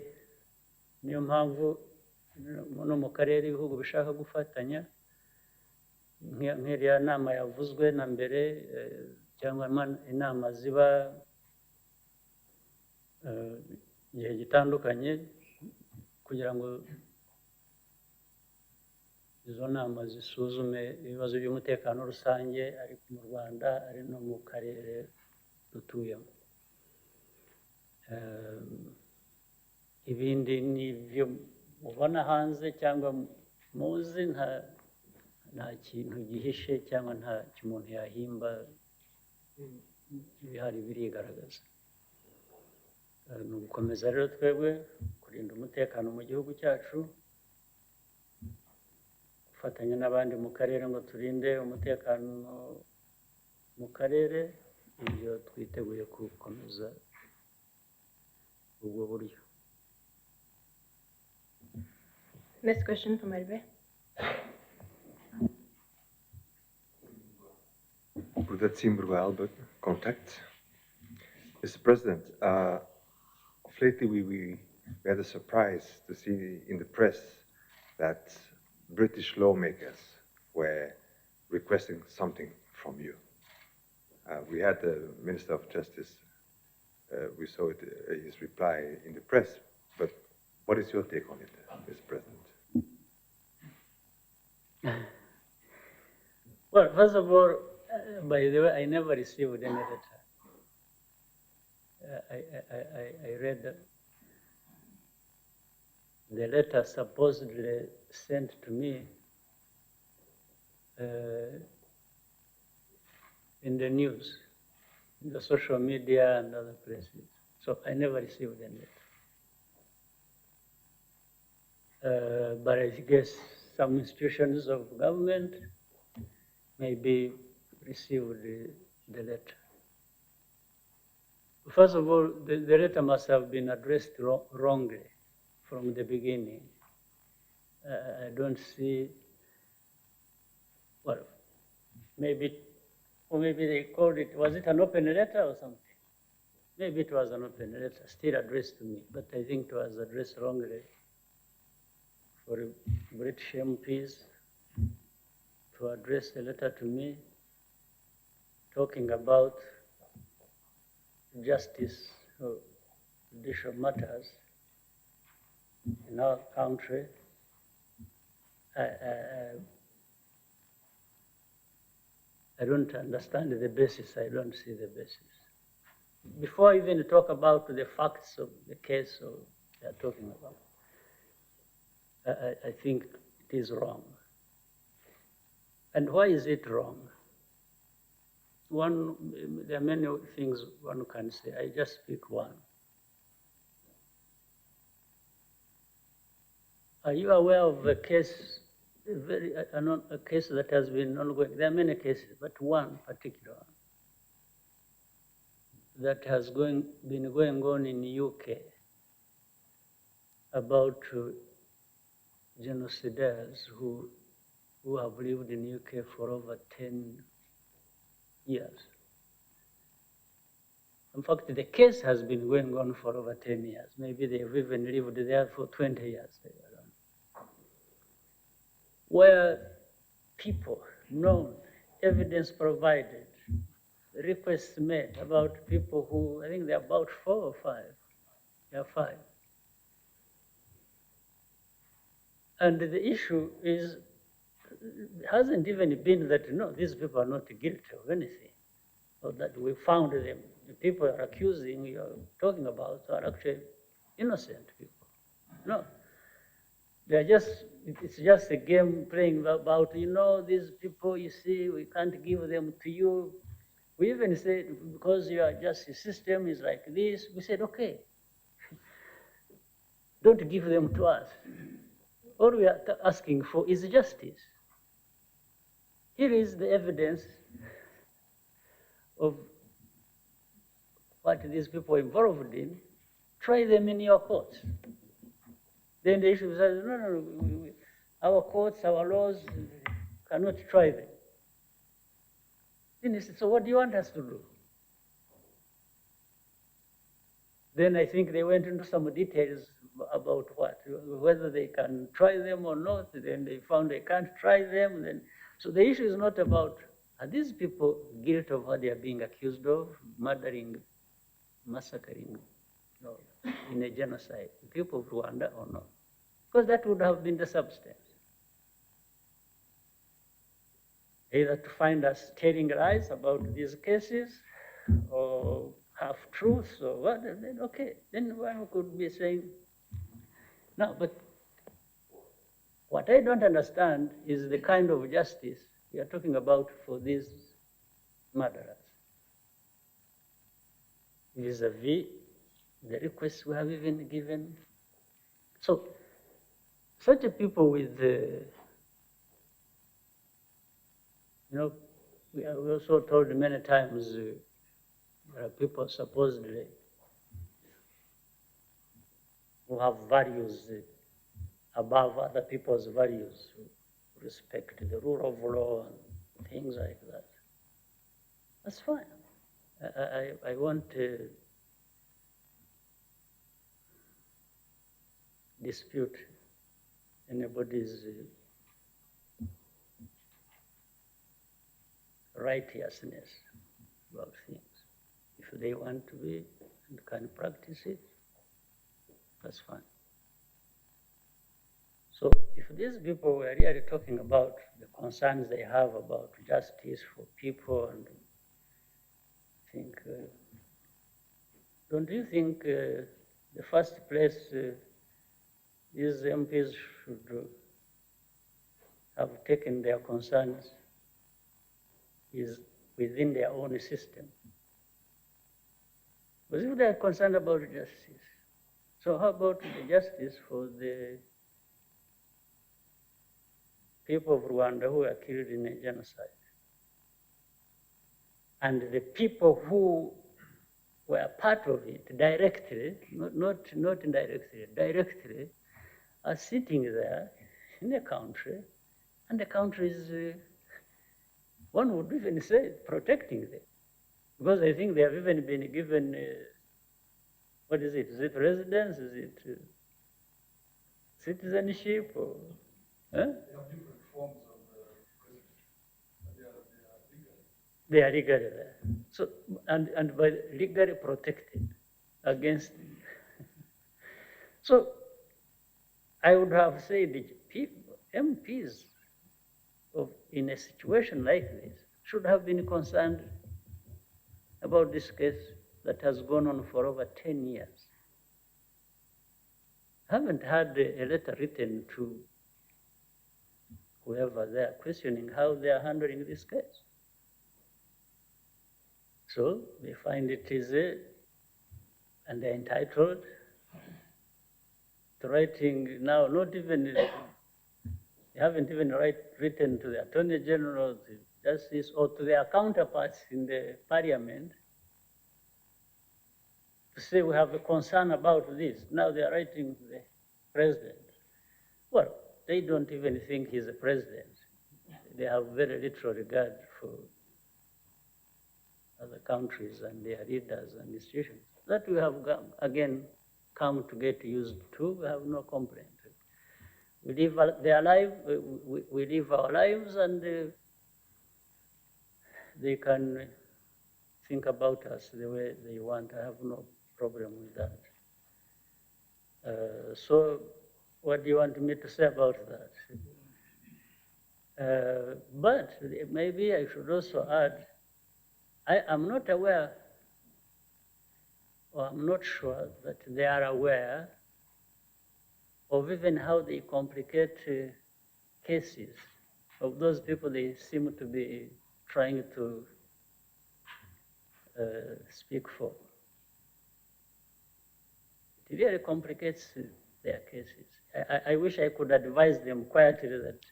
Niyo mpamvu no mu karere ibihugu bishaka gufatanya, nk'iriya nama yavuzwe na mbere, cyangwa inama ziba igihe gitandukanye, kugira ngo izo nama zisuzume ibibazo by'umutekano rusange ari mu Rwanda ari no mu karere dutuyemo. Ibindi ni ibyo mubona hanze cyangwa muzi, nta kintu gihishe cyangwa nta umuntu yahimba, ibihari birigaragaza. Ni ugukomeza rero twebwe kurinda umutekano mu gihugu cyacu, gufatanya n'abandi mu karere ngo turinde umutekano mu karere. Ibyo twiteguye gukomeza ubwo buryo. Next question from Hervé. Rudatsimburwa Albert, Contact. Mr. President, lately we had a surprise to see in the press that British lawmakers were requesting something from you. We had the Minister of Justice, we saw it, his reply in the press, but what is your take on it, Mr. President? Well, first of all, by the way, I never received any letter. I read the letter supposedly sent to me in the news, in the social media and other places. So I never received any letter. But I guess some institutions of government maybe received the letter. First of all, the letter must have been addressed wrongly from the beginning. I don't see, well, maybe they called it, was it an open letter or something? Maybe it was an open letter, still addressed to me, but I think it was addressed wrongly for British MPs to address a letter to me talking about justice or judicial matters in our country I don't understand the basis. I don't see the basis. Before I even talk about the facts of the case they are talking about, I think it is wrong. And why is it wrong? There are many things one can say. I just pick one. Are you aware of a case, a case that has been ongoing? There are many cases, but one particular one that has been going on in the UK about genocidaires who have lived in the UK for over 10 years. In fact, the case has been going on for over 10 years. Maybe they've even lived there for 20 years. Where people known, evidence provided, requests made about people who, I think they're about 4 or 5. They're 5. And the issue is, hasn't even been that, no, these people are not guilty of anything, or that we found them. The people are accusing, you're talking about, are actually innocent people. No. They're just, it's just a game playing about, these people, you see, we can't give them to you. We even said, because your justice system is like this, we said, okay, don't give them to us. All we are asking for is justice. Here is the evidence of what these people are involved in. Try them in your courts. Then the issue says, no, our courts, our laws cannot try them. Then he said, so what do you want us to do? Then I think they went into some details about whether they can try them or not. Then they found they can't try them. So the issue is not about, are these people guilty of what they are being accused of, murdering, massacring, in a genocide, the people of Rwanda or not? Because that would have been the substance. Either to find us telling lies about these cases or half-truths or what, then okay, then one could be saying, no, but what I don't understand is the kind of justice we are talking about for these murderers, vis-a-vis the requests we have even given. So, such a people with, we are also told many times there are people supposedly who have values above other people's values, who respect the rule of law and things like that. That's fine. I won't dispute anybody's righteousness about things. If they want to be and can practice it, that's fine. So if these people were really talking about the concerns they have about justice for people, and think, don't you think the first place these MPs should have taken their concerns is within their own system? Because if they are concerned about justice, so how about the justice for the people of Rwanda who were killed in a genocide? And the people who were part of it directly, not indirectly, directly, are sitting there in the country, and the country is, one would even say, protecting them. Because I think they have even been given, what is it? Is it residence? Is it citizenship? Or, They have different forms of residency. They are legally there. So, and by legally protected against. So, I would have said, MPs in a situation like this should have been concerned about this case that has gone on for over 10 years. I haven't had a letter written to whoever they are questioning how they are handling this case. So they find it easy and they're entitled to writing now, not even, they haven't even written to the Attorney General, the Justice, or to their counterparts in the Parliament to say we have a concern about this. Now they are writing to the President. Well, they don't even think he's a president. They have very little regard for other countries and their leaders and institutions. That we have, again, come to get used to. We have no complaint. We live their life, we live our lives, and they can think about us the way they want. I have no problem with that. So what do you want me to say about that? But maybe I should also add, I am not aware, or I'm not sure that they are aware of even how they complicate cases of those people they seem to be trying to speak for. It really complicates their cases. I wish I could advise them quietly that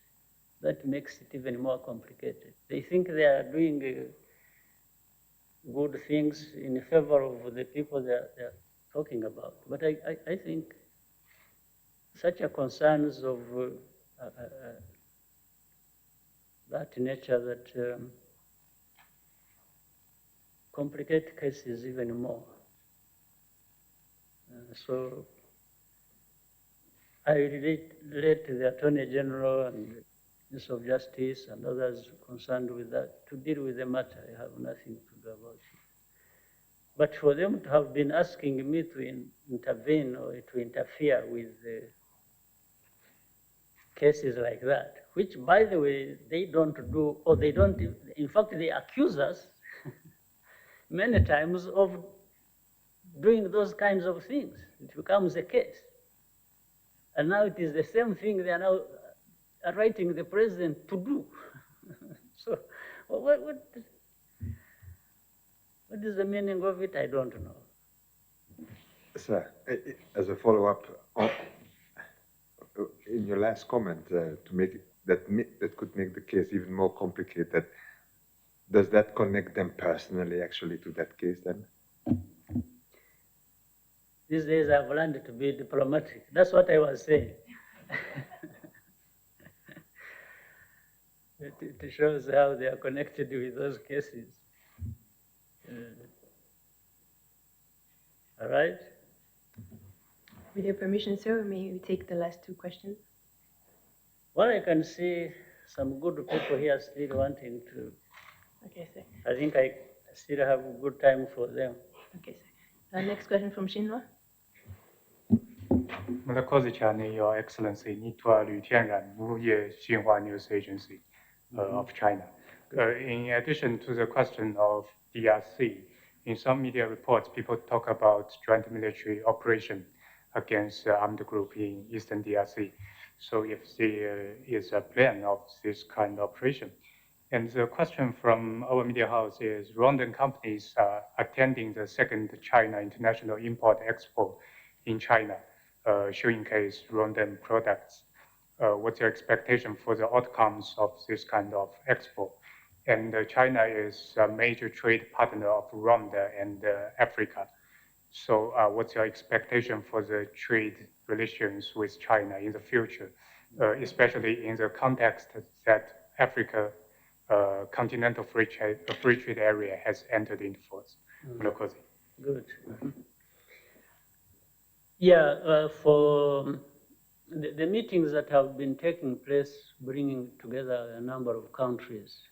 that makes it even more complicated. They think they are doing good things in favor of the people they're talking about. But I think such a concerns of that nature that complicate cases even more. So I relate to the Attorney General and Minister of Justice and others concerned with that to deal with the matter. I have nothing to do about it. But for them to have been asking me to intervene or to interfere with cases like that, which, by the way, they don't do, or they don't, in fact, they accuse us many times of doing those kinds of things. It becomes a case. And now it is the same thing they are now writing the president to do. So what is the meaning of it? I don't know. Sir, as a follow-up, in your last comment, to make that could make the case even more complicated, does that connect them personally actually to that case then? These days I've learned to be diplomatic. That's what I was saying. It shows how they are connected with those cases. All right? With your permission, sir, may we take the last two questions? Well, I can see some good people here still wanting to. Okay, sir. I think I still have a good time for them. Okay, sir. Next question from Shinwa. Murakoze cyane, Your Excellency, nitwa Lütianran, Wuye Xinhua News Agency of China. In addition to the question of DRC, in some media reports, people talk about joint military operation against armed group in Eastern DRC. So if there is a plan of this kind of operation. And the question from our media house is, Rwandan companies are attending the second China International Import Expo in China, showcase Rwandan products. What's your expectation for the outcomes of this kind of expo? And China is a major trade partner of Rwanda and Africa. So what's your expectation for the trade relations with China in the future, especially in the context that Africa continental free trade area has entered into force? Good. Yeah, for the meetings that have been taking place, bringing together a number of countries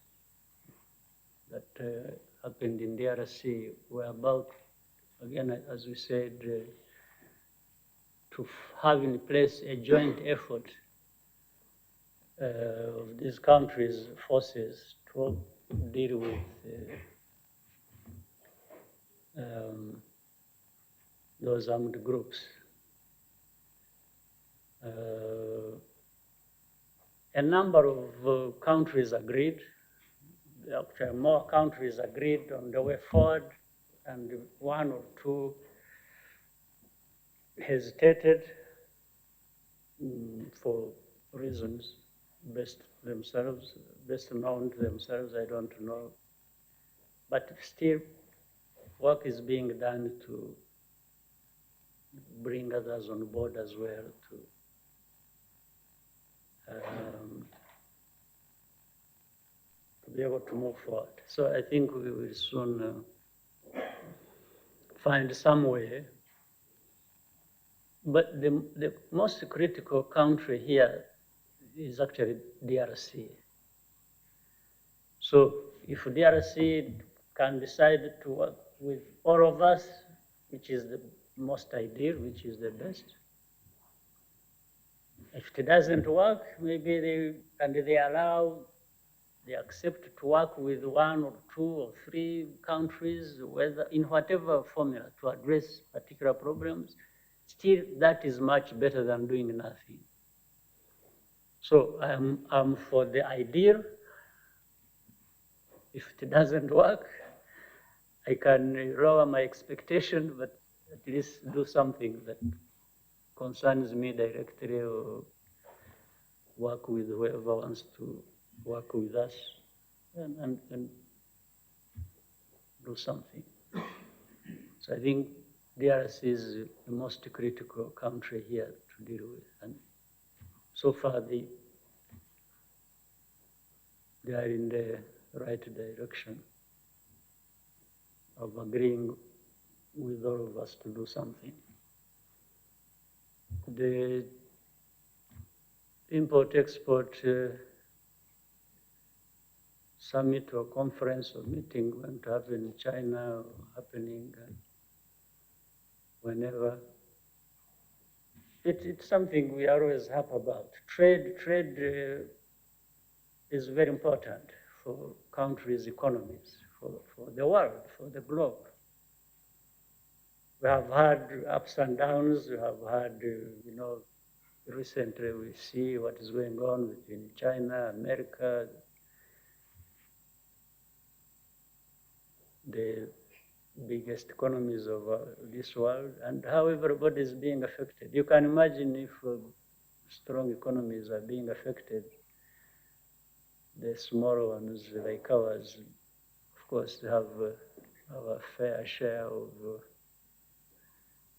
that happened in DRC, were about, again, as we said, to have in place a joint effort of these countries' forces to deal with those armed groups. A number of countries agreed. Actually, more countries agreed on the way forward, and one or two hesitated for reasons best known to themselves, I don't know. But still, work is being done to bring others on board as well to be able to move forward. So I think we will soon find some way. But the most critical country here is actually DRC. So if DRC can decide to work with all of us, which is the most ideal, which is the best. If it doesn't work, maybe they accept to work with one or two or three countries, whether in whatever formula to address particular problems. Still, that is much better than doing nothing. So I'm for the ideal. If it doesn't work, I can lower my expectation, but at least do something that concerns me directly, or work with whoever wants to work with us, and do something. So I think DRC is the most critical country here to deal with, and so far they are in the right direction of agreeing with all of us to do something. The import-export summit or conference or meeting going to happen in China, or happening whenever. It's something we are always happy about. Trade is very important for countries' economies, for the world, for the globe. We have had ups and downs. We have had, recently we see what is going on between China, America, the biggest economies of this world, and how everybody is being affected. You can imagine if strong economies are being affected, the small ones like ours, of course, have our fair share of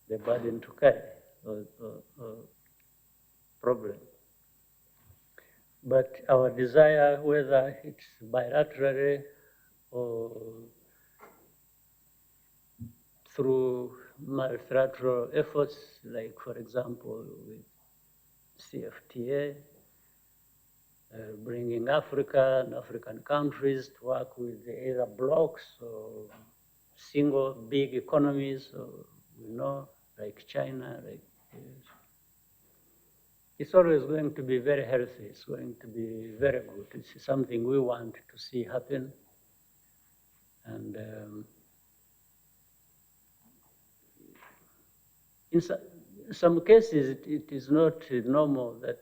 the burden to carry or problem. But our desire, whether it's bilaterally or through multilateral efforts, like for example with CFTA, bringing Africa and African countries to work with either blocks or single big economies, or, like China, it's always going to be very healthy. It's going to be very good. It's something we want to see happen. And in some cases, it is not normal that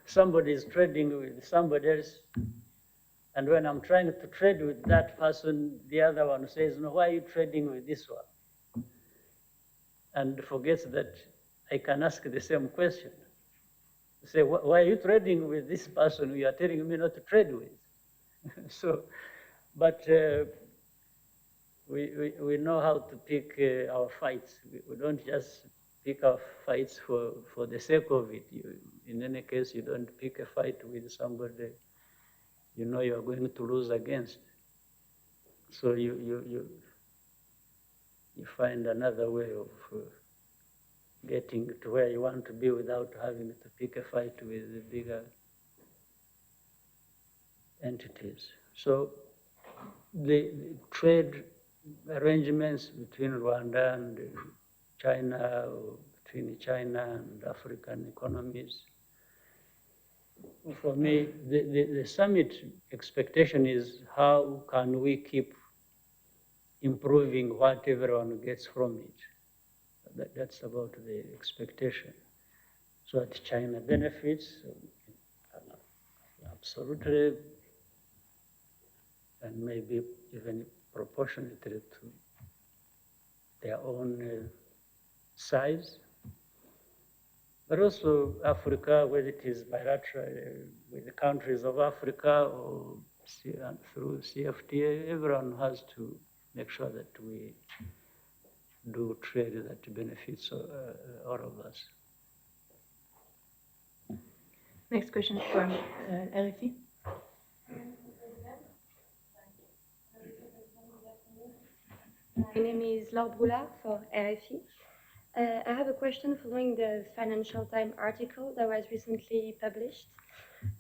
somebody is trading with somebody else, and when I'm trying to trade with that person, the other one says, no, why are you trading with this one? And forgets that I can ask the same question. Say, why are you trading with this person you are telling me not to trade with? So, but we know how to pick our fights. We don't just pick our fights for the sake of it. In any case, you don't pick a fight with somebody you know you are going to lose against. So you find another way of getting to where you want to be without having to pick a fight with the bigger entities. So the trade arrangements between Rwanda and China, or between China and African economies, For me, the summit expectation is how can we keep improving what everyone gets from it. That's about the expectation. So that China benefits, absolutely, and maybe even proportionately to their own size. But also Africa, whether it is bilateral with the countries of Africa or through CFTA, everyone has to make sure that we do trade that benefits all of us. Next question from RFI. My name is Laure Broulard for RFI. I have a question following the Financial Times article that was recently published.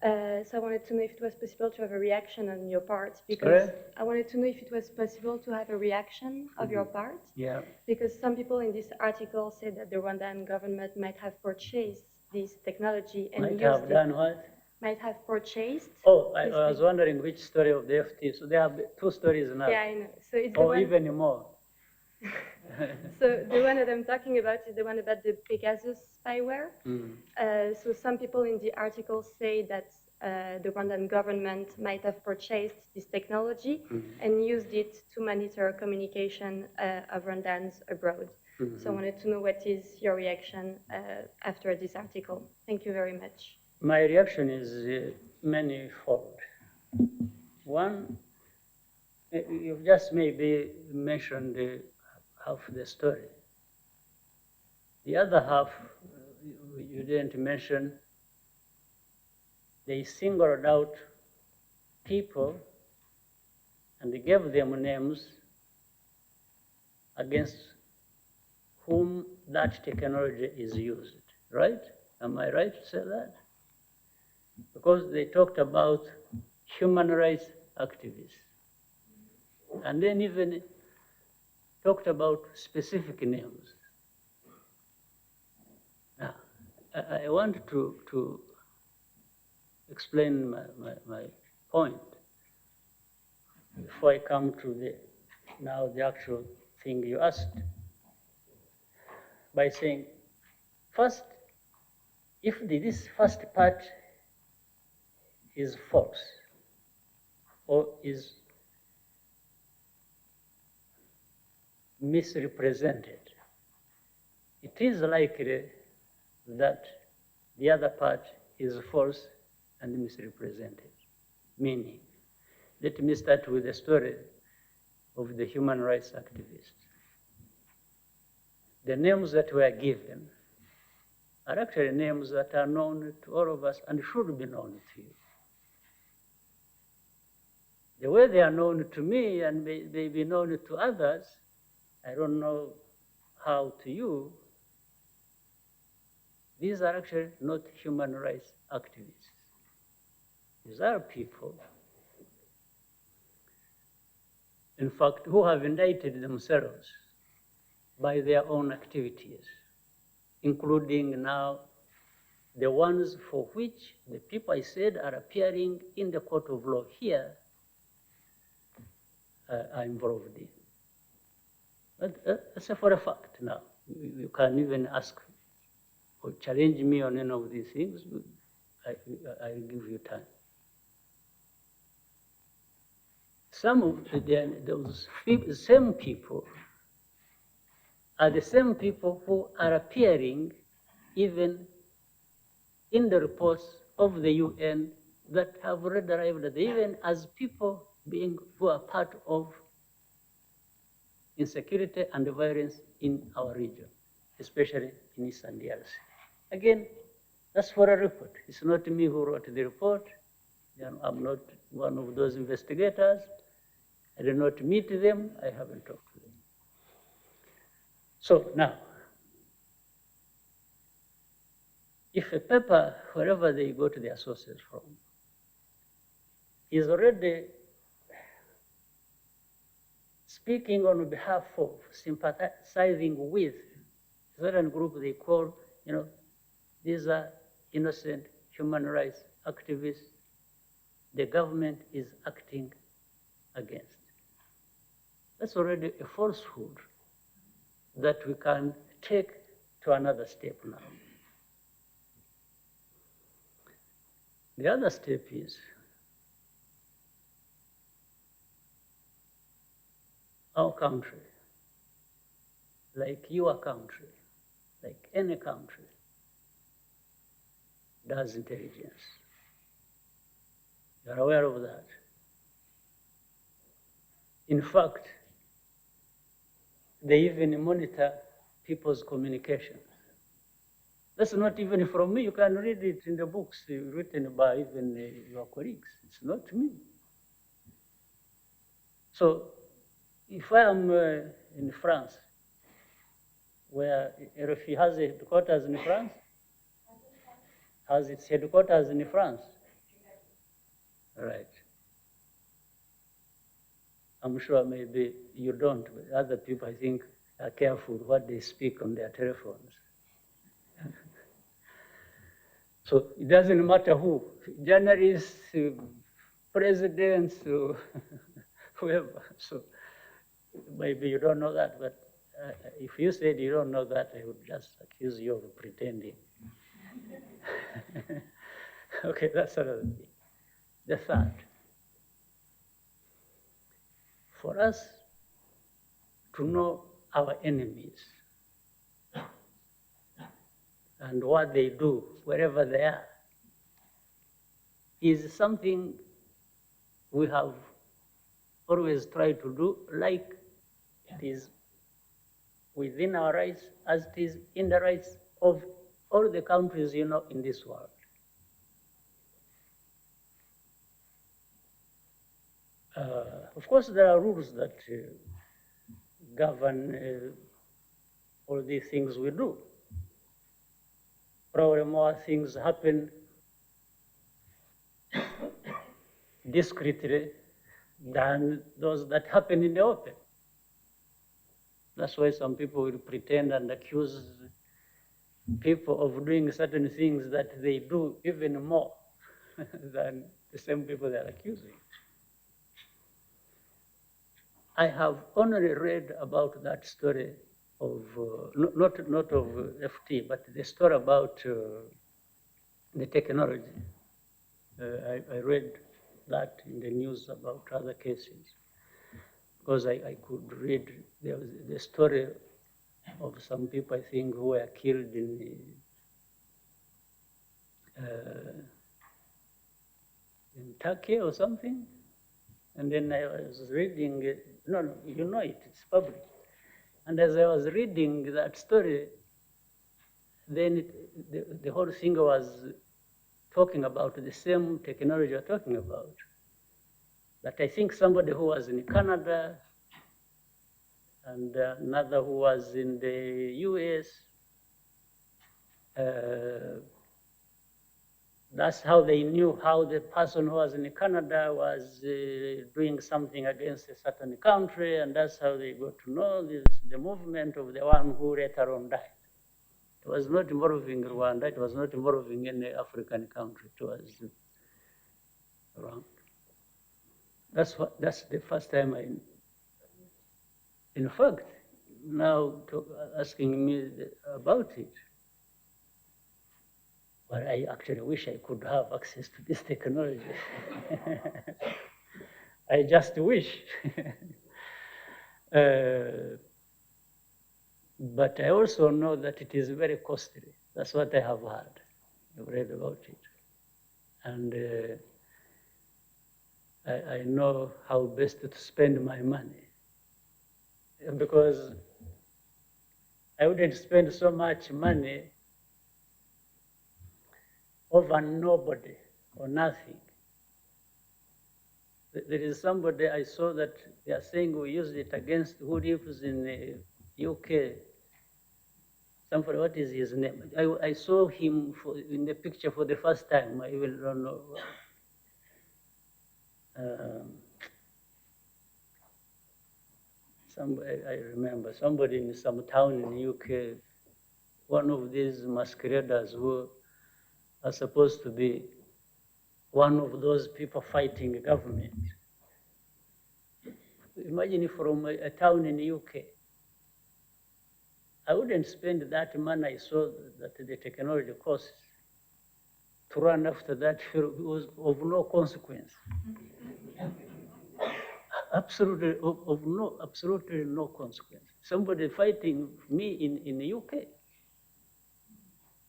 So I wanted to know if it was possible to have a reaction on your part, because I wanted to know if it was possible to have a reaction of your part. Yeah. Because some people in this article said that the Rwandan government might have purchased this technology and might have done what? Might have purchased. Oh, I was wondering which story of the FT. So there are two stories now. Yeah, I know. So it's or even more. So the one that I'm talking about is the one about the Pegasus spyware. So some people in the article say that the Rwandan government might have purchased this technology and used it to monitor communication of Rwandans abroad. So I wanted to know what is your reaction after this article. Thank you very much. My reaction is manifold. One, you've just maybe mentioned half the story. The other half, you didn't mention. They singled out people and they gave them names against whom that technology is used, right? Am I right to say that? Because they talked about human rights activists and then even talked about specific names. Now, I want to explain my point before I come to the actual thing you asked, by saying, first, if this first part is false or is misrepresented, it is likely that the other part is false and misrepresented. Meaning, let me start with the story of the human rights activists. The names that were given are actually names that are known to all of us and should be known to you. The way they are known to me and may be known to others, I don't know how to you. These are actually not human rights activists. These are people, in fact, who have indicted themselves by their own activities, including now the ones for which the people I said are appearing in the court of law here are involved in. But that's for a fact now. You can even ask or challenge me on any of these things. I'll give you time. Some of those same people are the same people who are appearing even in the reports of the UN that have already arrived, even as people who are part of insecurity and violence in our region, especially in Eastern DRC. Again, that's for a report. It's not me who wrote the report. I'm not one of those investigators. I did not meet them. I haven't talked to them. So now, if a paper, wherever they go to their sources from, is already speaking on behalf of, sympathizing with a certain group they call, these are innocent human rights activists the government is acting against. That's already a falsehood that we can take to another step now. The other step is our country, like your country, like any country, does intelligence. You're aware of that. In fact, they even monitor people's communication. That's not even from me. You can read it in the books written by even your colleagues. It's not me. So if I am in France, where RFI has a headquarters in France, has its headquarters in France, right? I'm sure maybe you don't, but other people, I think, are careful what they speak on their telephones. So it doesn't matter who, journalists, presidents, whoever. So maybe you don't know that, but if you said you don't know that, I would just accuse you of pretending. Okay, that's another thing. The third, for us to know our enemies and what they do, wherever they are, is something we have always tried to do, like it is within our rights as it is in the rights of all the countries, in this world. Of course, there are rules that govern all these things we do. Probably more things happen discreetly than those that happen in the open. That's why some people will pretend and accuse people of doing certain things that they do even more than the same people they're accusing. I have only read about that story of, not of FT, but the story about the technology. I read that in the news about other cases, because I could read the story of some people, I think, who were killed in Turkey or something. And then I was reading, no, you know it, it's public. And as I was reading that story, then the whole thing was talking about the same technology you're talking about. But I think somebody who was in Canada and another who was in the US, that's how they knew how the person who was in Canada was doing something against a certain country, and that's how they got to know the movement of the one who later on died. It was not involving Rwanda, it was not involving any African country, it was around. That's the first time in fact, now asking me about it, but I actually wish I could have access to this technology. I just wish. But I also know that it is very costly. That's what I have heard. I've read about it. And I know how best to spend my money. Because I wouldn't spend so much money over nobody or nothing. There is somebody I saw that they are saying we used it against who lives in the UK. Somebody, what is his name? I saw him in the picture for the first time. I even don't know. I remember somebody in some town in the UK, one of these masqueraders who are supposed to be one of those people fighting government. Imagine from a town in the UK. I wouldn't spend that money I saw that the technology costs to run after that fellow who was of no consequence. Absolutely absolutely no consequence. Somebody fighting me in the UK.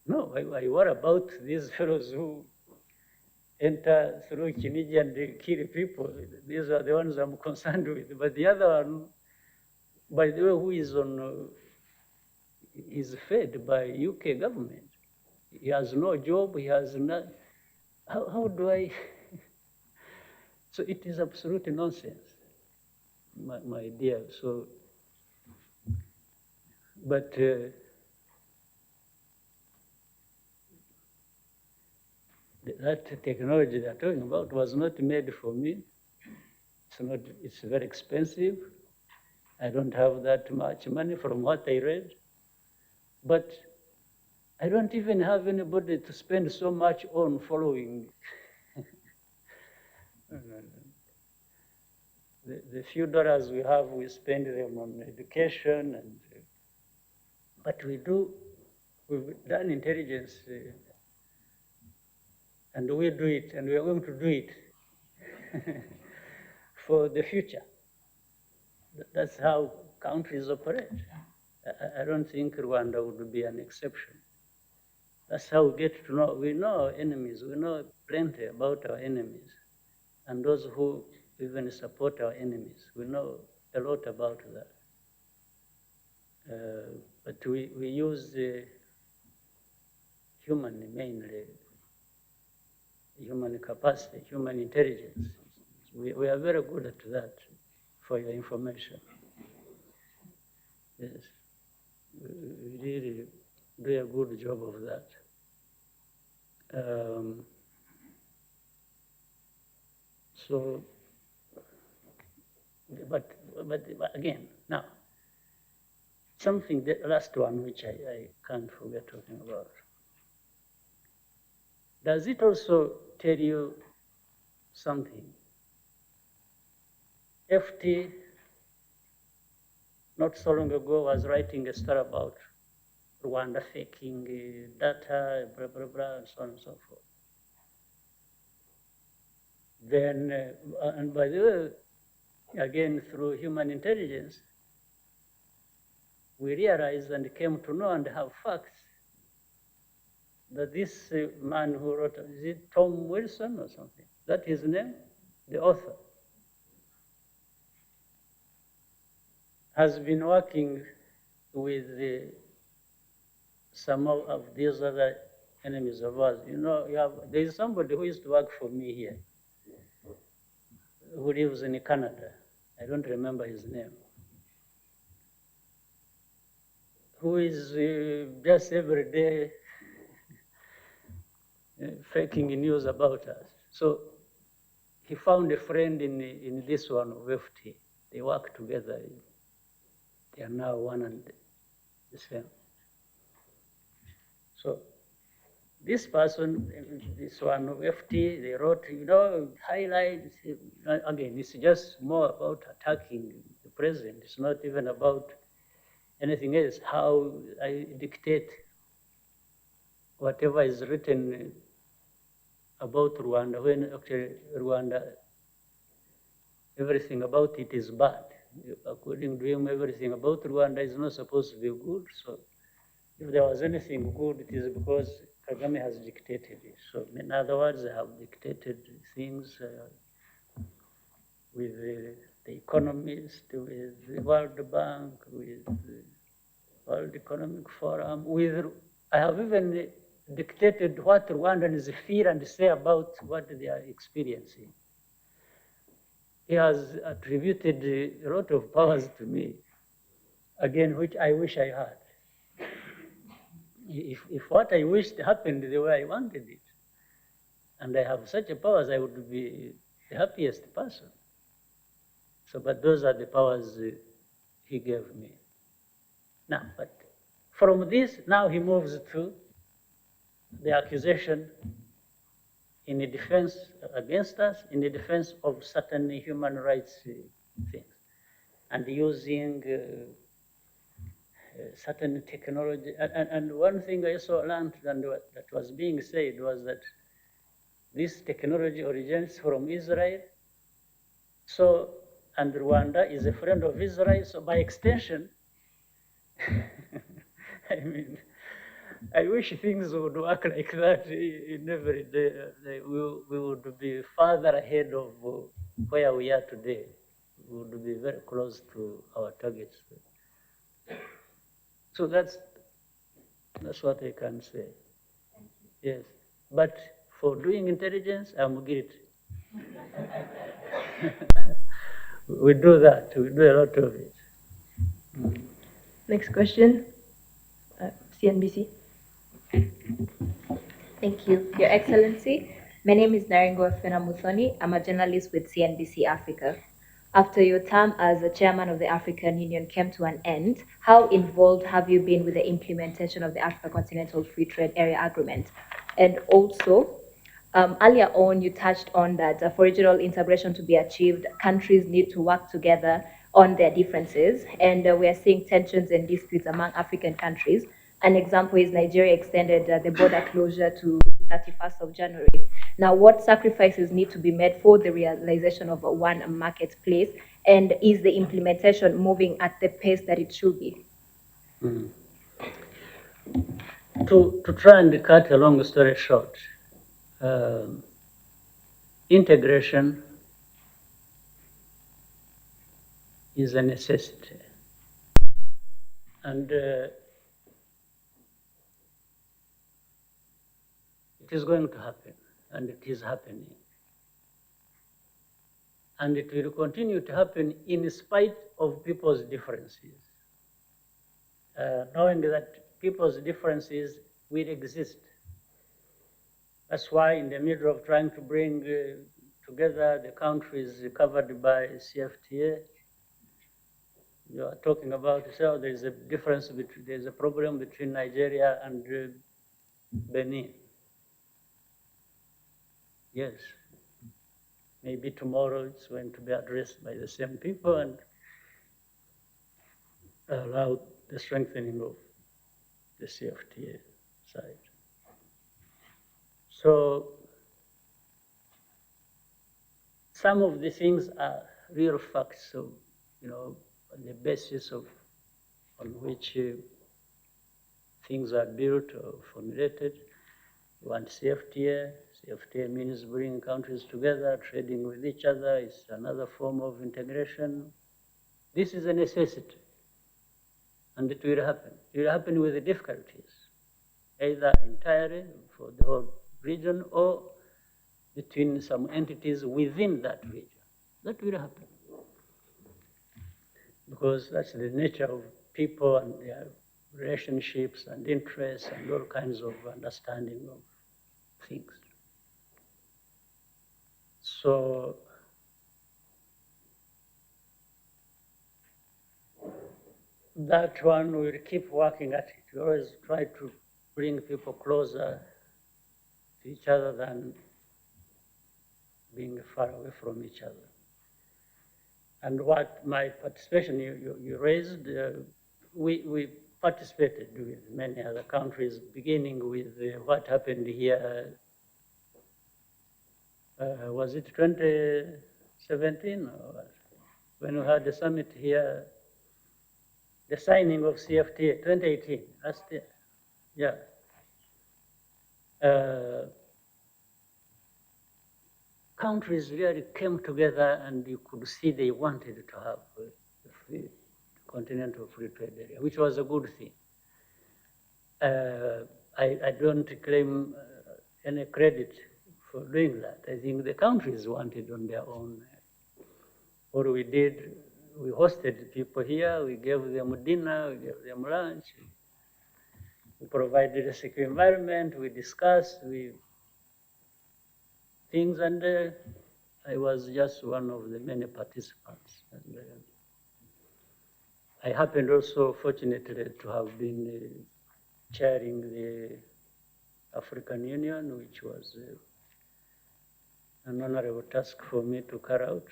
No, I worry about these fellows who enter through Kinigi and they kill people. These are the ones I'm concerned with. But the other one, by the way, who is on, is fed by UK government. He has no job, he has not, how do I? So it is absolute nonsense, my dear. So, but that technology they're talking about was not made for me. It's not, it's very expensive. I don't have that much money from what I read. But I don't even have anybody to spend so much on following. The few dollars we have, we spend them on education, and but we've done intelligence, and we do it, and we are going to do it for the future. That's how countries operate. I don't think Rwanda would be an exception. That's how we get to know. We know our enemies. We know plenty about our enemies, and those who even support our enemies. We know a lot about that. But we use mainly human capacity, human intelligence. We are very good at that, for your information. Yes, we really do a good job of that. So, but again, now, something, the last one, which I can't forget talking about. Does it also tell you something? FT, not so long ago, was writing a story about Rwanda faking data, blah, blah, blah, and so on and so forth. Then, and by the way, again, through human intelligence, we realized and came to know and have facts that this man who wrote, is it Tom Wilson or something? That his name, the author, has been working with some of these other enemies of ours. You know, there is somebody who used to work for me here, who lives in Canada. I don't remember his name. Who is just every day faking news about us. So he found a friend in this one of FT. They work together. They are now one and the same. So this person, this one of FT, they wrote, you know, highlights. Again, it's just more about attacking the president. It's not even about anything else, how I dictate whatever is written about Rwanda, when actually Rwanda, everything about it is bad. According to him, everything about Rwanda is not supposed to be good. So if there was anything good, it is because Kagame has dictated it. So in other words, they have dictated things with the Economist, with the World Bank, with the World Economic Forum, with, I have even dictated what Rwandans feel and say about what they are experiencing. He has attributed a lot of powers to me, again, which I wish I had. If what I wished happened the way I wanted it, and I have such a powers, I would be the happiest person. So, but those are the powers he gave me. Now, but from this, now he moves to the accusation in the defense against us, in the defense of certain human rights things, and using certain technology. And one thing I also learned and that was being said was that this technology originates from Israel. So, and Rwanda is a friend of Israel. So by extension, I mean, I wish things would work like that in every day. We would be further ahead of where we are today. We would be very close to our targets. So that's what I can say. Yes, but for doing intelligence, I'm guilty. We do that. We do a lot of it. Next question, CNBC. Thank you, Your Excellency. My name is Naringo Fena Muthoni. I'm a journalist with CNBC Africa. After your term as the chairman of the African Union came to an end, how involved have you been with the implementation of the Africa Continental Free Trade Area Agreement? And also, earlier on, you touched on that for regional integration to be achieved, countries need to work together on their differences. And we are seeing tensions and disputes among African countries. An example is Nigeria extended the border closure to 31st of January. Now, what sacrifices need to be made for the realization of a one marketplace? And is the implementation moving at the pace that it should be? To try and cut a long story short, integration is a necessity. And it is going to happen, and it is happening. And it will continue to happen in spite of people's differences. Knowing that people's differences will exist. That's why in the middle of trying to bring together the countries covered by CFTA, you are talking about, so there's a difference between, there's a problem between Nigeria and Benin. Yes. Maybe tomorrow it's going to be addressed by the same people and allow the strengthening of the CFTA side. So some of the things are real facts, so, you know, on the basis of on which things are built or formulated. You want CFTA. CFTA means bringing countries together, trading with each other. It's another form of integration. This is a necessity, and it will happen. It will happen with the difficulties, either entirely for the whole region or between some entities within that region. That will happen, because that's the nature of people and their relationships and interests and all kinds of understanding of things. So that one, we'll keep working at it. We always try to bring people closer to each other than being far away from each other. And what my participation you raised, we participated with many other countries, beginning with what happened here. Was it 2017 or when we had the summit here? The signing of CFTA, 2018, last year. Yeah. Countries really came together, and you could see they wanted to have a free continental free trade area, which was a good thing. I don't claim any credit for doing that. I think the countries wanted on their own. What we did, we hosted people here, we gave them dinner, we gave them lunch, we provided a secure environment, we discussed things, and I was just one of the many participants. And I happened also, fortunately, to have been chairing the African Union, which was an honorable task for me to carry out.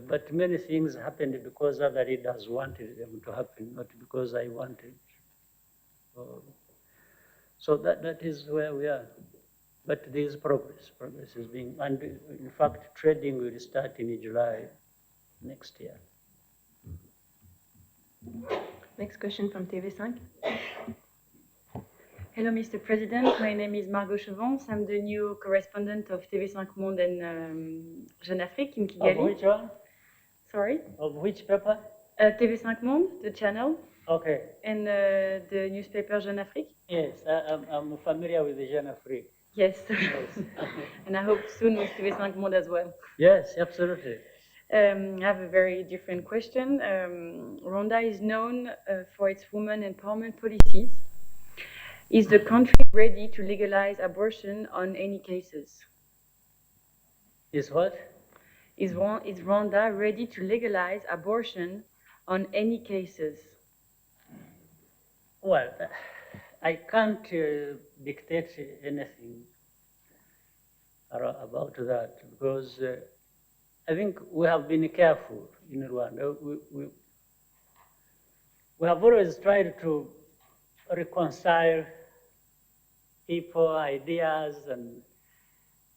But many things happened because other leaders wanted them to happen, not because I wanted. So that is where we are. But there is progress. Progress is being, and in fact, trading will start in July next year. Next question from TV5. Hello, Mr. President. My name is Margot Chevance. I'm the new correspondent of TV5 Monde and Jeune Afrique in Kigali. Of which one? Sorry? Of which paper? TV5 Monde, the channel. Okay. And the newspaper Jeune Afrique. Yes, I'm familiar with the Jeune Afrique. Yes. Yes. And I hope soon with TV5 Monde as well. Yes, absolutely. I have a very different question. Rwanda is known for its women empowerment policies. Is the country ready to legalize abortion on any cases? Is what? Is Rwanda ready to legalize abortion on any cases? Well, I can't dictate anything about that because I think we have been careful in Rwanda. We have always tried to reconcile people, ideas, and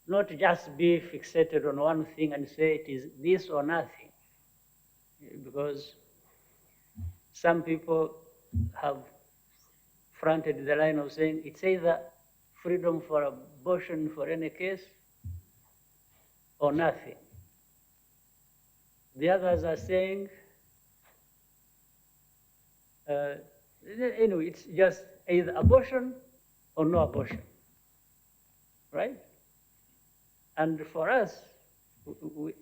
not just be fixated on one thing and say it is this or nothing. Because some people have fronted the line of saying it's either freedom for abortion for any case or nothing. The others are saying, anyway, it's just either abortion or no abortion, right? And for us,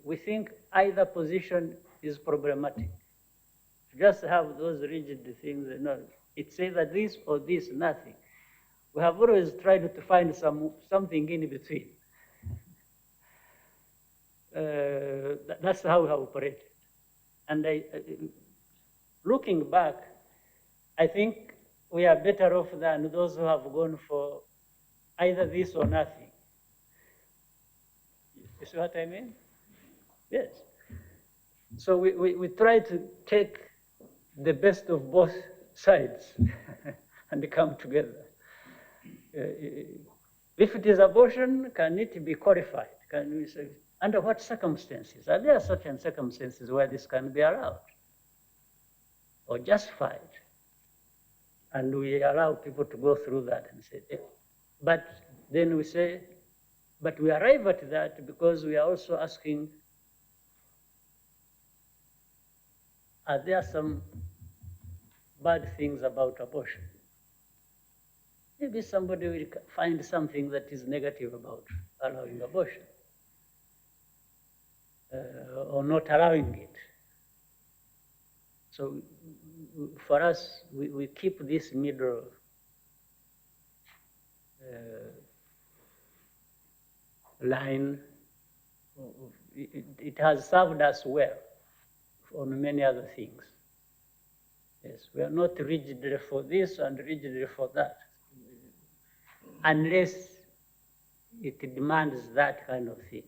we think either position is problematic. Just have those rigid things, no, it's either this or this, nothing. We have always tried to find something in between. That's how we have operated. And looking back, I think we are better off than those who have gone for either this or nothing. You see what I mean? Yes. So we try to take the best of both sides and come together. If it is abortion, can it be qualified? Can we say, under what circumstances? Are there certain circumstances where this can be allowed or justified? And we allow people to go through that and say, but then we say, but we arrive at that because we are also asking, are there some bad things about abortion? Maybe somebody will find something that is negative about allowing abortion or not allowing it. So for us, we keep this middle line. It has served us well on many other things. Yes, we are not rigidly for this and rigidly for that, unless it demands that kind of thing.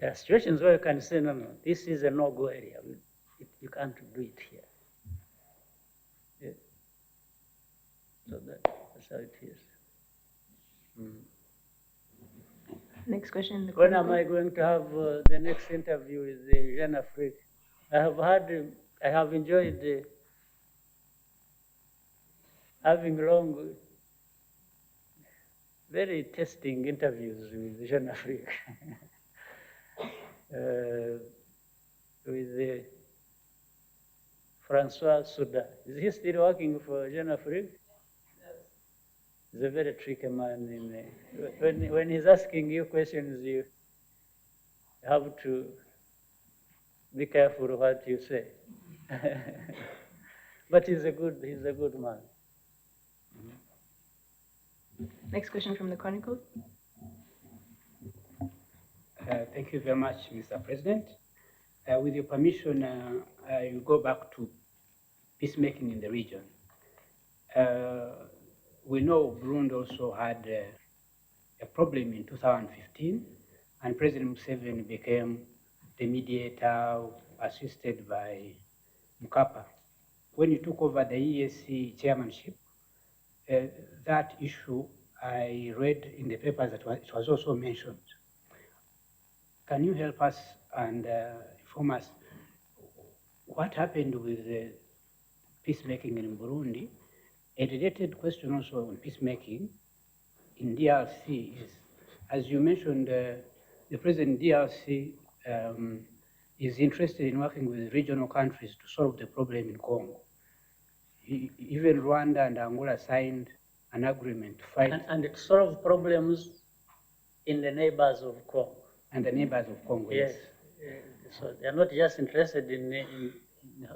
There are situations where you can say, no, this is a no-go area. You can't do it here. Yeah. So that's how it is. Next question. When am I going to have the next interview with the Jeune Afrique? I have enjoyed having long, very testing interviews with Jeune Afrique. With Francois Souda. Is he still working for Jeune Afrique? He's a very tricky man. When he's asking you questions, you have to be careful what you say. But he's a good man. Next question from the Chronicles. Thank you very much, Mr. President. With your permission, I will go back to peacemaking in the region. We know Burundi also had a problem in 2015, and President Museveni became the mediator assisted by Mkapa. When he took over the EAC chairmanship, that issue I read in the papers that it was also mentioned. Can you help us and inform us what happened with the peacemaking in Burundi? A related question also on peacemaking in DRC is, as you mentioned, the president DRC is interested in working with regional countries to solve the problem in Congo. Even Rwanda and Angola signed an agreement to fight. And to solve problems in the neighbors of Congo. And the neighbors of Congo, yes. So they're not just interested in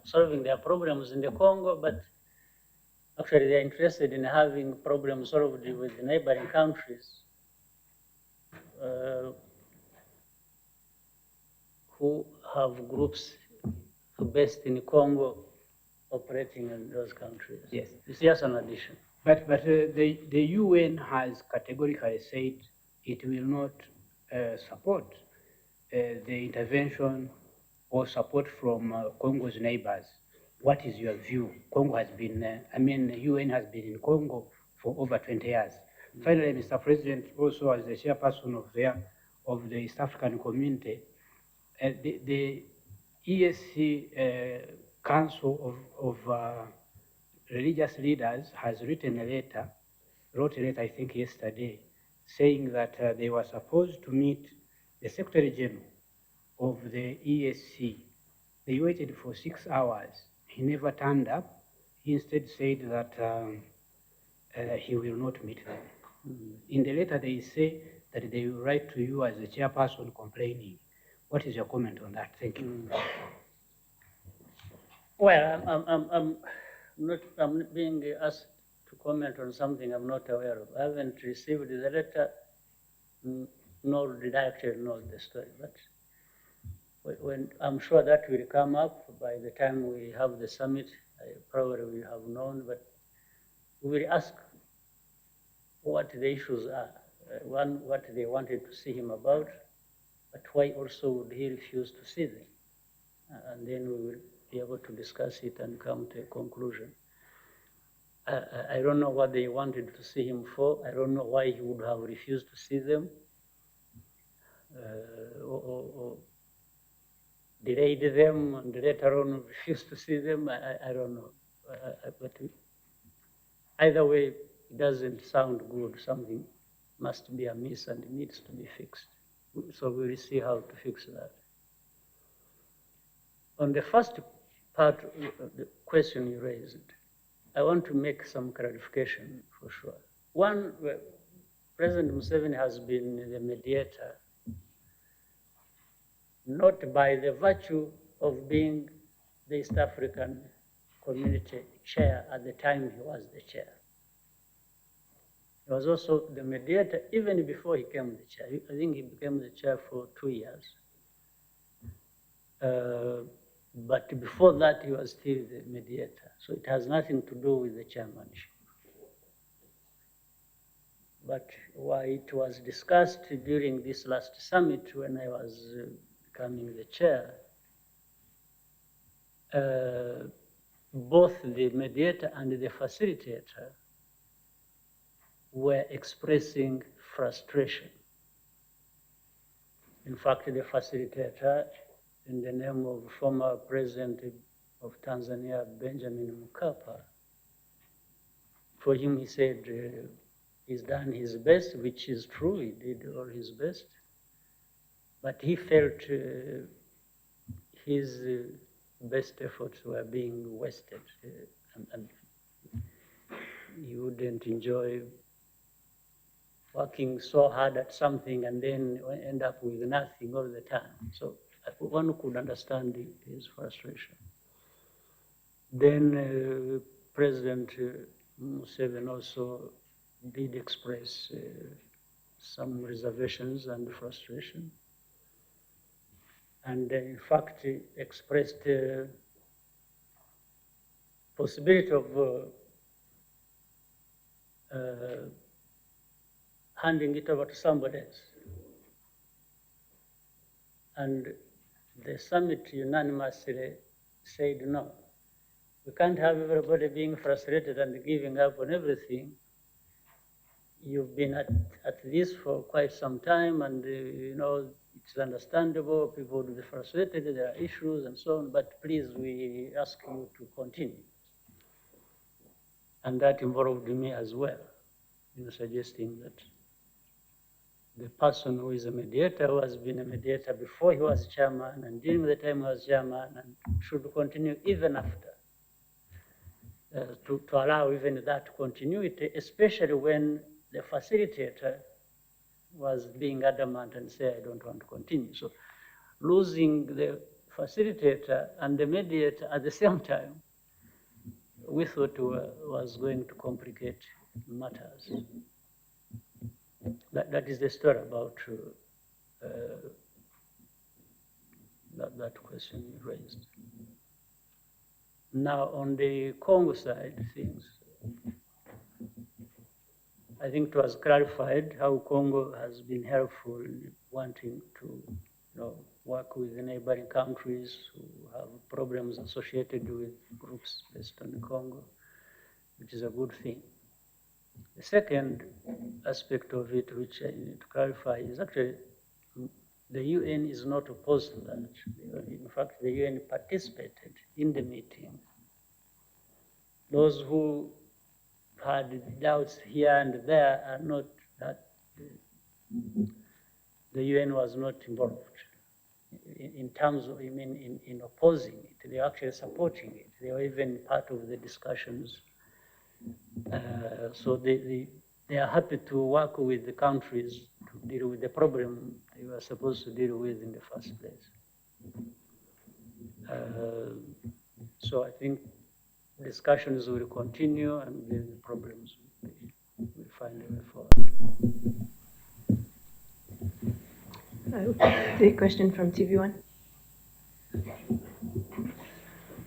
solving their problems in the Congo, but actually they're interested in having problems solved with the neighboring countries who have groups based in Congo operating in those countries. Yes. It's just an addition. But the UN has categorically said it will not support the intervention or support from Congo's neighbors. What is your view? Congo has been, the UN has been in Congo for over 20 years. Finally, Mr. President, also as the chairperson of the East African community, the ESC Council of Religious Leaders has wrote a letter, I think yesterday, saying that they were supposed to meet the Secretary General of the ESC. They waited for 6 hours. He never turned up. He instead said that he will not meet them. In the letter, they say that they will write to you as the chairperson complaining. What is your comment on that? Thank you. Well, I'm being asked to comment on something I'm not aware of. I haven't received the letter, nor did I actually know the story. But when I'm sure that will come up by the time we have the summit, I probably will have known, but we will ask what the issues are. One, what they wanted to see him about, but why also would he refuse to see them? And then we will be able to discuss it and come to a conclusion. I don't know what they wanted to see him for. I don't know why he would have refused to see them or delayed them and later on refused to see them. I don't know. But either way, it doesn't sound good. Something must be amiss and it needs to be fixed. So we will see how to fix that. On the first part of the question you raised, I want to make some clarification for sure. One, President Museveni has been the mediator, not by the virtue of being the East African Community chair at the time he was the chair. He was also the mediator even before he became the chair. I think he became the chair for 2 years. But before that, he was still the mediator. So it has nothing to do with the chairmanship. But why it was discussed during this last summit when I was becoming the chair, both the mediator and the facilitator were expressing frustration. In fact, the facilitator, in the name of former President of Tanzania, Benjamin Mkapa, for him, he said he's done his best, which is true, he did all his best, but he felt his best efforts were being wasted, and he wouldn't enjoy working so hard at something and then end up with nothing all the time. So one could understand his frustration. Then President Museveni also did express some reservations and frustration. And in fact, expressed possibility of handing it over to somebody else. And the summit unanimously said no. We can't have everybody being frustrated and giving up on everything. You've been at this for quite some time, and it's understandable. People would be frustrated. There are issues and so on. But please, we ask you to continue. And that involved me as well, suggesting that the person who is a mediator, who has been a mediator before he was chairman and during the time he was chairman, and should continue even after. To allow even that continuity, especially when the facilitator was being adamant and said, I don't want to continue. So losing the facilitator and the mediator at the same time, we thought was going to complicate matters. That is the story about that question you raised. Now, on the Congo side of things, I think it was clarified how Congo has been helpful in wanting to work with the neighboring countries who have problems associated with groups based on Congo, which is a good thing. The second aspect of it, which I need to clarify, is actually the UN is not opposed to that. In fact, the UN participated in the meeting. Those who had doubts here and there are not that the UN was not involved in terms of, in opposing it. They were actually supporting it. They were even part of the discussions. So they are happy to work with the countries to deal with the problem they were supposed to deal with in the first place. So I think discussions will continue and the problems will find a way forward. The question from TV1.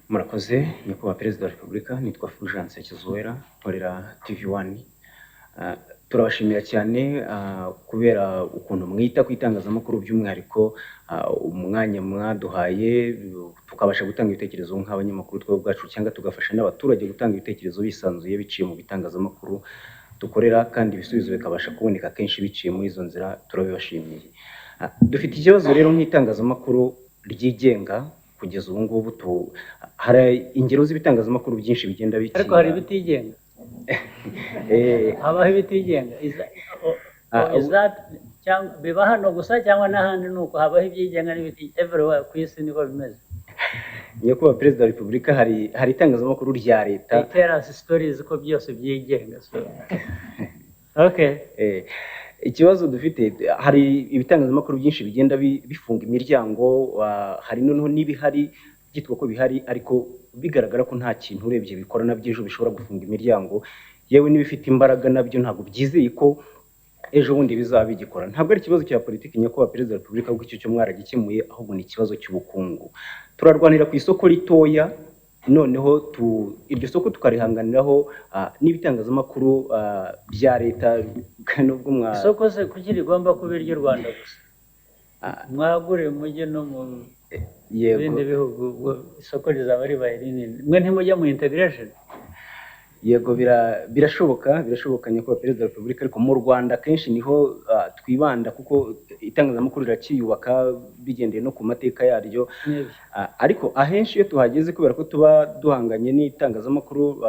Murakoze, nyakubahwa Perezida wa Repubulika, nitwa Fulgence Kizuwera, nkorera TV1. Turabashimira cyane kubera ukuntu mwita ku itangazamakuru by'umwihariko umwanya mwaduhaye tukabasha gutanga ibitekerezo nk'abanyamakuru twe ubwacu cyangwa tugafasha n'abaturage gutanga ibitekerezo bisanzuye biciye mu bitangazamakuru dukorera kandi ibisubizo bikabasha kuboneka kenshi biciye muri izo nzira. Turabibashimiye. Dufite ikibazo rero nk'itangazamakuru ryigenga kugeza ubu ngubu hari ingero z'ibitangazamakuru byinshi bigenda bikinga. Ariko hari ibitigenga. Habaho ibitigenga. Is that biba hano gusa cyangwa n'ahandi nuko habaho ibyigenga n'ibitigenga everywhere ku isi niko bimeze? Nyakubahwa Perezida wa Repubulika hari itangazamakuru rya leta. They tell us stories ko byose byigenga. Okay. Ikibazo dufite hari ibitangazamakuru byinshi bigenda bifunga imiryango, hari noneho n'ibihari byitwa ko bihari ariko bigaragara ko nta kintu urebye bikora nabyo ejo bishobora gufunga imiryango, yewe n'ibifite imbaraga nabyo ntabwo byizeye ko ejo bundi bizaba bigikora. Ntabwo ari ikibazo cya politiki nyakubahwa Perezida wa Repubulika kuko icyo cyo mwaragikemuye, ahubwo ni ikibazo cy'ubukungu. Turarwanira ku isoko ritoya, noneho iryo soko tukarihanganiraho n'ibitangazamakuru bya leta nubwo isoko se kuki rigomba kuba iry'u Rwanda gusa? Mwagure mujye no mu bindi bihugu, isoko rizaba ribaye rinini. Mwe ntimujya mu integration? Yego, birashoboka nyakubahwa Perezida wa Repubulika, ariko mu Rwanda kenshi niho twibanda kuko itangazamakuru rirakiyubaka bigendeye no ku mateka yaryo. Ariko ahenshi iyo tuhageze kubera ko tuba duhanganye n'itangazamakuru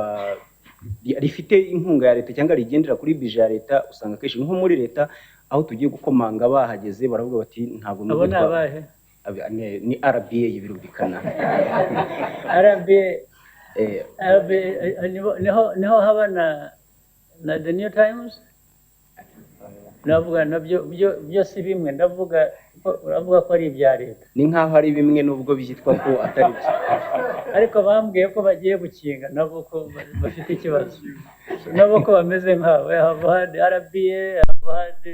rifite inkunga ya leta cyangwa rigendera kuri bije ya leta, usanga kenshi nko muri leta aho tugiye gukomanga bahageze baravuga bati ntabwo ni RBA birumvikana. RBA niho haba na The New Times. Navuga nabyo byose bimwe, uravuga ko ari ibya leta. Ni nkaho ari bimwe nubwo byitwa ko atari byo. Ariko bambwiye ko bagiye gukinga nabo ko bafite ikibazo, nabo ko bameze nkawe. Haba hari RBA, haba hari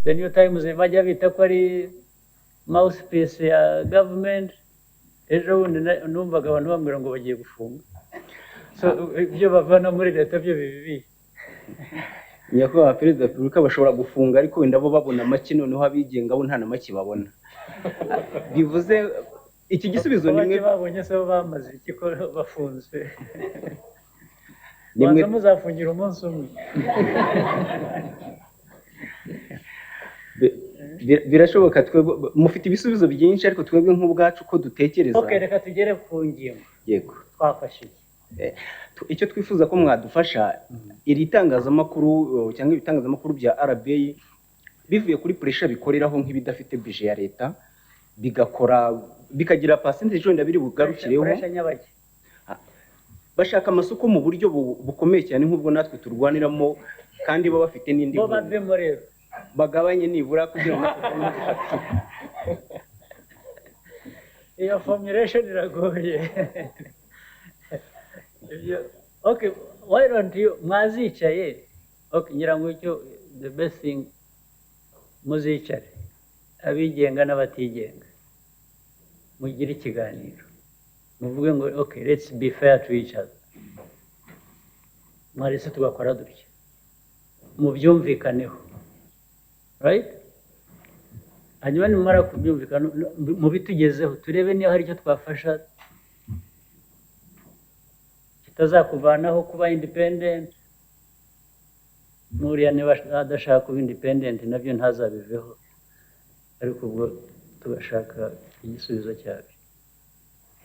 The New Times, bajya bita ko ari mouthpiece ya government. Ejo bundi numvaga abantu bambwira ngo bagiye gufunga. So ibyo bavana muri leta byo bibi. nyakubahwa perezida wa repubulika bashobora gufunga ariko wenda bo babona make noneho abigenga bo nta na make babona bivuze iki gisubizo ni mwe babonye se bamaze iki ko bafunzwe Ni mwe- banza muzafungira umunsi umwe birashoboka twebwe mufite ibisubizo byinshi ariko twebwe nk'ubwacu ko dutekereza okay reka tugere ku ngingo yego twafashe icyo twifuza ko mwadufasha iri tangazamakuru cyangwa ibitangazamakuru bya RBA bivuye kuri pressure bikoreraho nk'ibidafite budget ya leta bigakora bikagira percentage wenda biri bugarukireho bashaka amasoko mu buryo bukomeye cyane nk'ubwo natwe turwaniramo kandi bo bafite n'indi bo bavemo rero bagabanye nibura kugira ngo iyo formulation iragoye okay why don't you mwazicaye okay ngira ngo icyo the best thing muzicare abigenga n'abatigenga mugire ikiganiro muvuge ngo okay let's be fair to each other mwarese tugakora dutya mubyumvikaneho right hanyuma nimara kubyumvikana mu bitugezeho turebe niba hari icyo twafasha kitazakuvanaho kuba independent n'uriya niba adashaka kuba independent nabyo ntazabiveho ariko ubwo tugashaka igisubizo cyabyo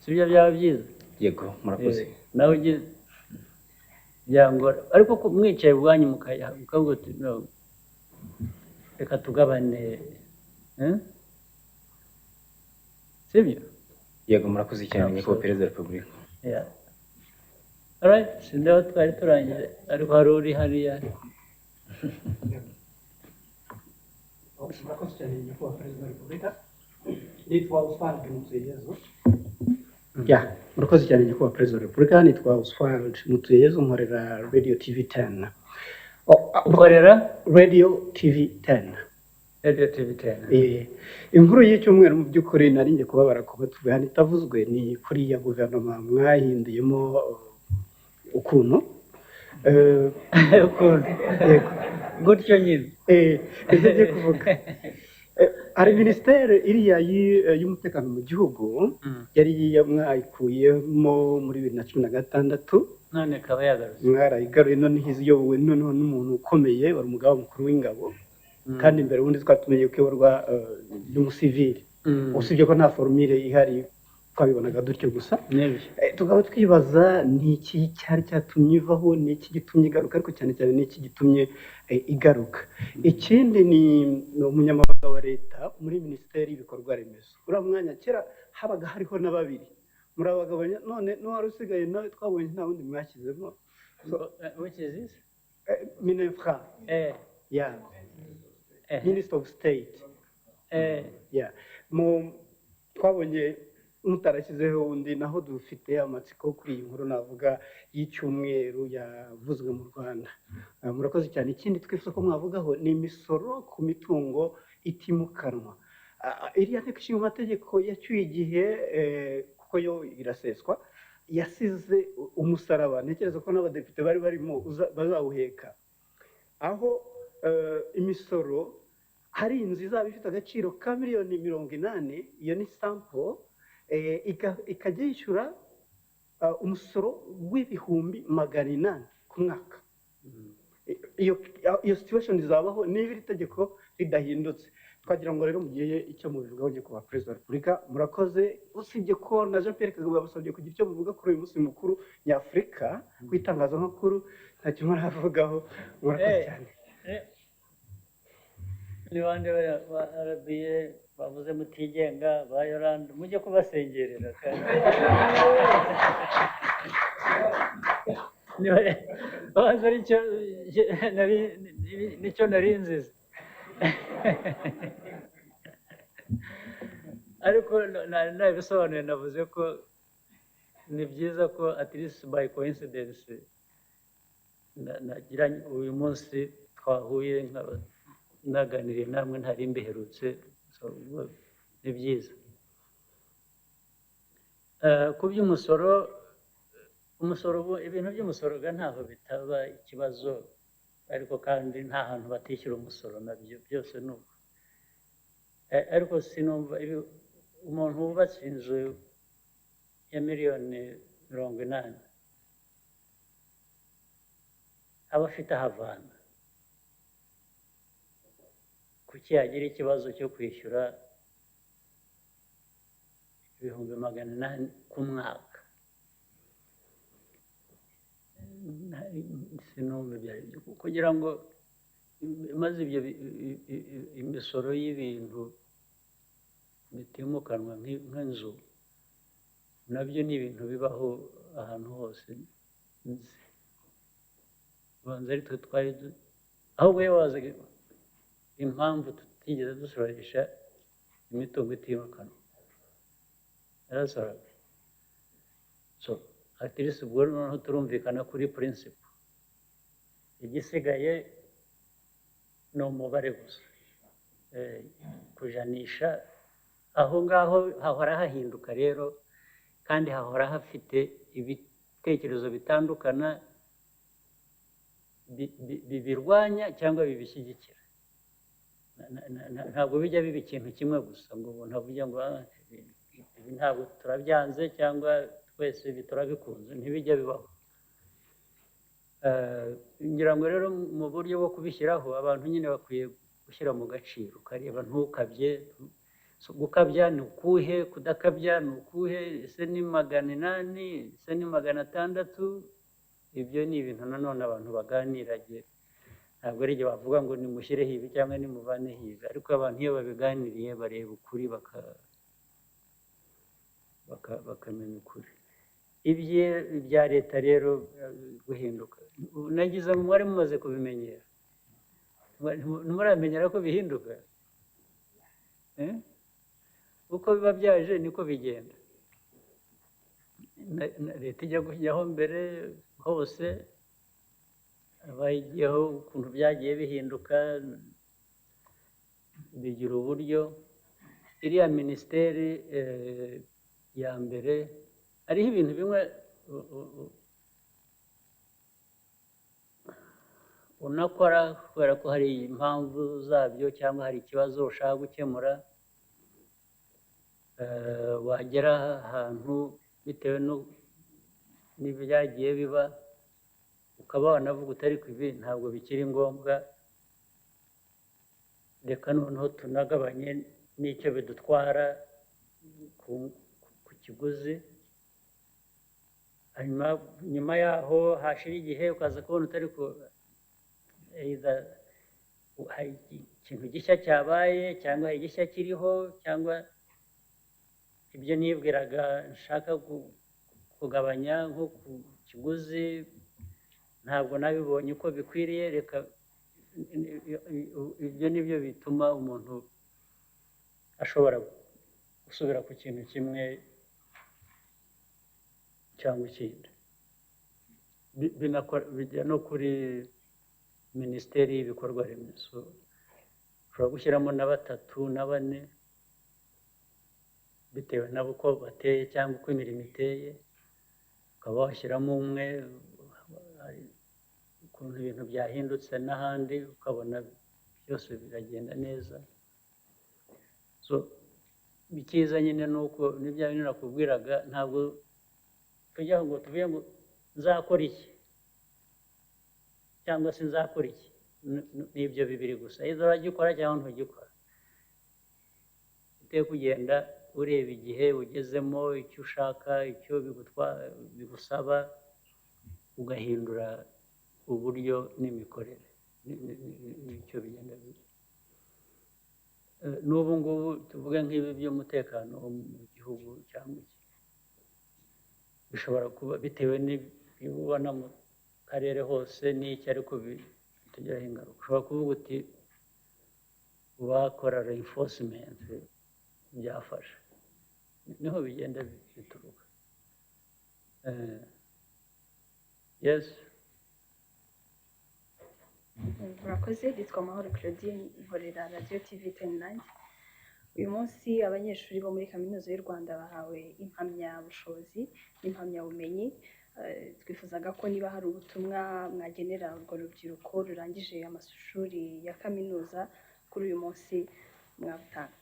sibyo byaba byiza yego murakoze nawe ugize byangora ariko mwicaye ubwanyu mukavuga uti no reka tugabane sibyo yego murakoze cyane nyakubahwa perezida wa repubulika alright sindaho twari turangije ariko hari uri hariya murakoze cyane nyakubahwa perezida wa repubulika nitwa Oswald Mutuyeyezu murakoze cyane nyakubahwa perezida wa repubulika nitwa Oswald Mutuyeyezu nkorera radio TV 10 ukorera radio TV 10 radio TV 10 inkuru y'icyumweru mu by'ukuri nari ngiye kubabara kuba tuvuye hano itavuzwe ni kuri ya guverinoma mwahinduyemo ukuntu gutyo nyine ibyo ngiye kuvuga hari minisiteri iriya y'umutekano mu gihugu yari mwayikuyemo muri 2016 none ikaba yagarutse mwarayigaruye none iyobowe noneho n'umuntu ukomeye wari umugaba mukuru w'ingabo kandi mbere ubundi twatumenye ko iyoborwa n'umusivili usibye ko nta formule ihari twabibonaga dutyo gusa tukaba twibaza ni iki cyari cyatumye ivaho ni iki gitumye igaruka ariko cyane cyane ni iki gitumye igaruka ikindi ni umunyamabanga wa leta muri minisiteri y'ibikorwa remezo uriya mwanya kera habaga hariho na babiri murabagabanya none n'uwari usigaye nawe twabonye nta wundi mwashyizemo minefra Minister of State twabonye mutarashyizeho undi naho dufite amatsiko kuri iyi nkuru navuga y'icyumweru yavuzwe mu Rwanda murakoze cyane ikindi twifuza ko mwavugaho ni imisoro ku mitungo itimukanwa iriya nteko ishinga amategeko yacyuye igihe kuko yo iraseswa yasize umusaraba ntekereza ko n'abadepite bari barimo bazawuheka aho imisoro hari inzu izaba ifite agaciro ka miliyoni 80 iyo ni sample ikajya yishyura umusoro w'ibihumbi 800 ku mwaka iyo situation izabaho niba iri tegeko ridahindutse twagira ngo rero mugiye icyo mubivugaho nyakubahwa perezida wa repubulika murakoze usibye ko na Jean Pierre Kagame yabasabye kugira icyo muvuga kuri uyu munsi mukuru nyafurika w'itangazamakuru nta kimwe aravugaho murakoze cyane ni bande ba RBA bavuze mutigenga ba Yolande mujye kubasengerera kandi baza nicyo narinzize ariko nabisobanuye navuze ko ni byiza ko at least by coincidence nagiranye uyu munsi twahuye naganiriye namwe ntari mbiherutse ni byiza ku by'umusoro ibintu by'umusoro ntaho bitaba ikibazo ariko kandi nta hantu batishyura umusoro nabyo byose ni uko. Ariko sinumva umuntu wubatse inzu ya miliyoni 80 aba afite ahavana, kuki yagira ikibazo cyo kwishyura ibihumbi 800 ku mwaka? Sinumva ibyo ari byo, kugira ngo maze ibyo imisoro y'ibintu bitimukanwa nk'inzu nabyo ni ibintu bibaho ahantu hose nzi. Banza ari twe twari ahubwo iyo waza impamvu tutigeze dusoresha imitungo itimukanwa yarasoraga. So at least ubwo noneho turumvikana kuri principle, igisigaye ni umubare gusa. Kujanisha aho ngaho hahora hahinduka rero, kandi hahora hafite ibitekerezo bitandukana bibirwanya cyangwa bibishyigikira. Ntabwo bijya biba ikintu kimwe gusa ngo umuntu avuge ngo ibi ntabwo turabyanze cyangwa twese ibi turabikunze, ntibijya bibaho. Ngira ngo rero mu buryo bwo kubishyiraho abantu nyine bakwiye gushyira mu gaciro, ukareba ntukabye. Gukabya ni ukuhe, kudakabya ni ukuhe, ese ni 800, ese ni 600? Ibyo ni ibintu nanone abantu baganiragiye, ntabwo ari igihe bavuga ngo nimushyireho ibi cyangwa nimuvaneho ibi, ariko abantu iyo babiganiriye bareba ukuri bakamenya ukuri. Ibya leta rero guhinduka, nagize ngo mwari mumaze kubimenyera, ntimuramenyera ko bihinduka. Uko biba byaje niko bigenda. Leta ijya kujyaho mbere hose, abayigiyeho ukuntu byagiye bihinduka bigira uburyo. Iriya minisiteri ya mbere hariho ibintu bimwe unakora kubera ko hari impamvu zabyo cyangwa hari ikibazo ushaka gukemura, wagera ahantu bitewe n'ibyagiye biba ukaba wanavuga utari ku ibi ntabwo bikiri ngombwa, reka noneho tunagabanye n'icyo bidutwara ku kiguzi. Hanyuma nyuma yaho hashira igihe ukaza kubona utari ku hari ikintu gishya cyabaye cyangwa hari igishya kiriho, cyangwa ibyo nibwiraga nshaka kugabanya nko ku kiguzi ntabwo nabibonye uko bikwiriye. Reka ibyo nibyo bituma umuntu ashobora gusubira ku kintu kimwe cyangwa ikindi. Bijya no kuri minisiteri y'ibikorwa remezo, ushobora gushyiramo na 3 na 4 bitewe nabo uko bateye cyangwa uko imirimo iteye, ukaba washyiramo umwe, ukuntu ibintu byahindutse n'ahandi ukabona byose biragenda neza. So icyiza nyine ni uko n'ibya bintu nakubwiraga, ntabwo tujyaho ngo tuvuge ngo nzakora iki cyangwa se nzakora iki. N'ibyo bibiri gusa, izo uragikora cyangwa ntugikora. Uteye kugenda ureba igihe ugezemo, icyo ushaka, icyo bigusaba, ugahindura uburyo n'imikorere. Nicyo bigenda biba. N'ubu ngubu tuvuge nk'ibi by'umutekano mu gihugu cyangwa iki, bishobora kuba bitewe n'ibyo ubona mu karere hose n'iki, ariko bitugiraho ingaruka. Ushobora kuvuga uti wakora reinforcement byafasha, niho bigenda bituruka. Yes. Murakoze. Nitwa Mahoro Claudine, nkorera Radio TV 10 uyu munsi abanyeshuri bo muri Kaminuza y'u Rwanda bahawe impamyabushobozi n'impamyabumenyi twifuzaga ko niba hari ubutumwa mwagenera urwo rubyiruko rurangije amashuri ya kaminuza kuri uyu munsi mwabutanga.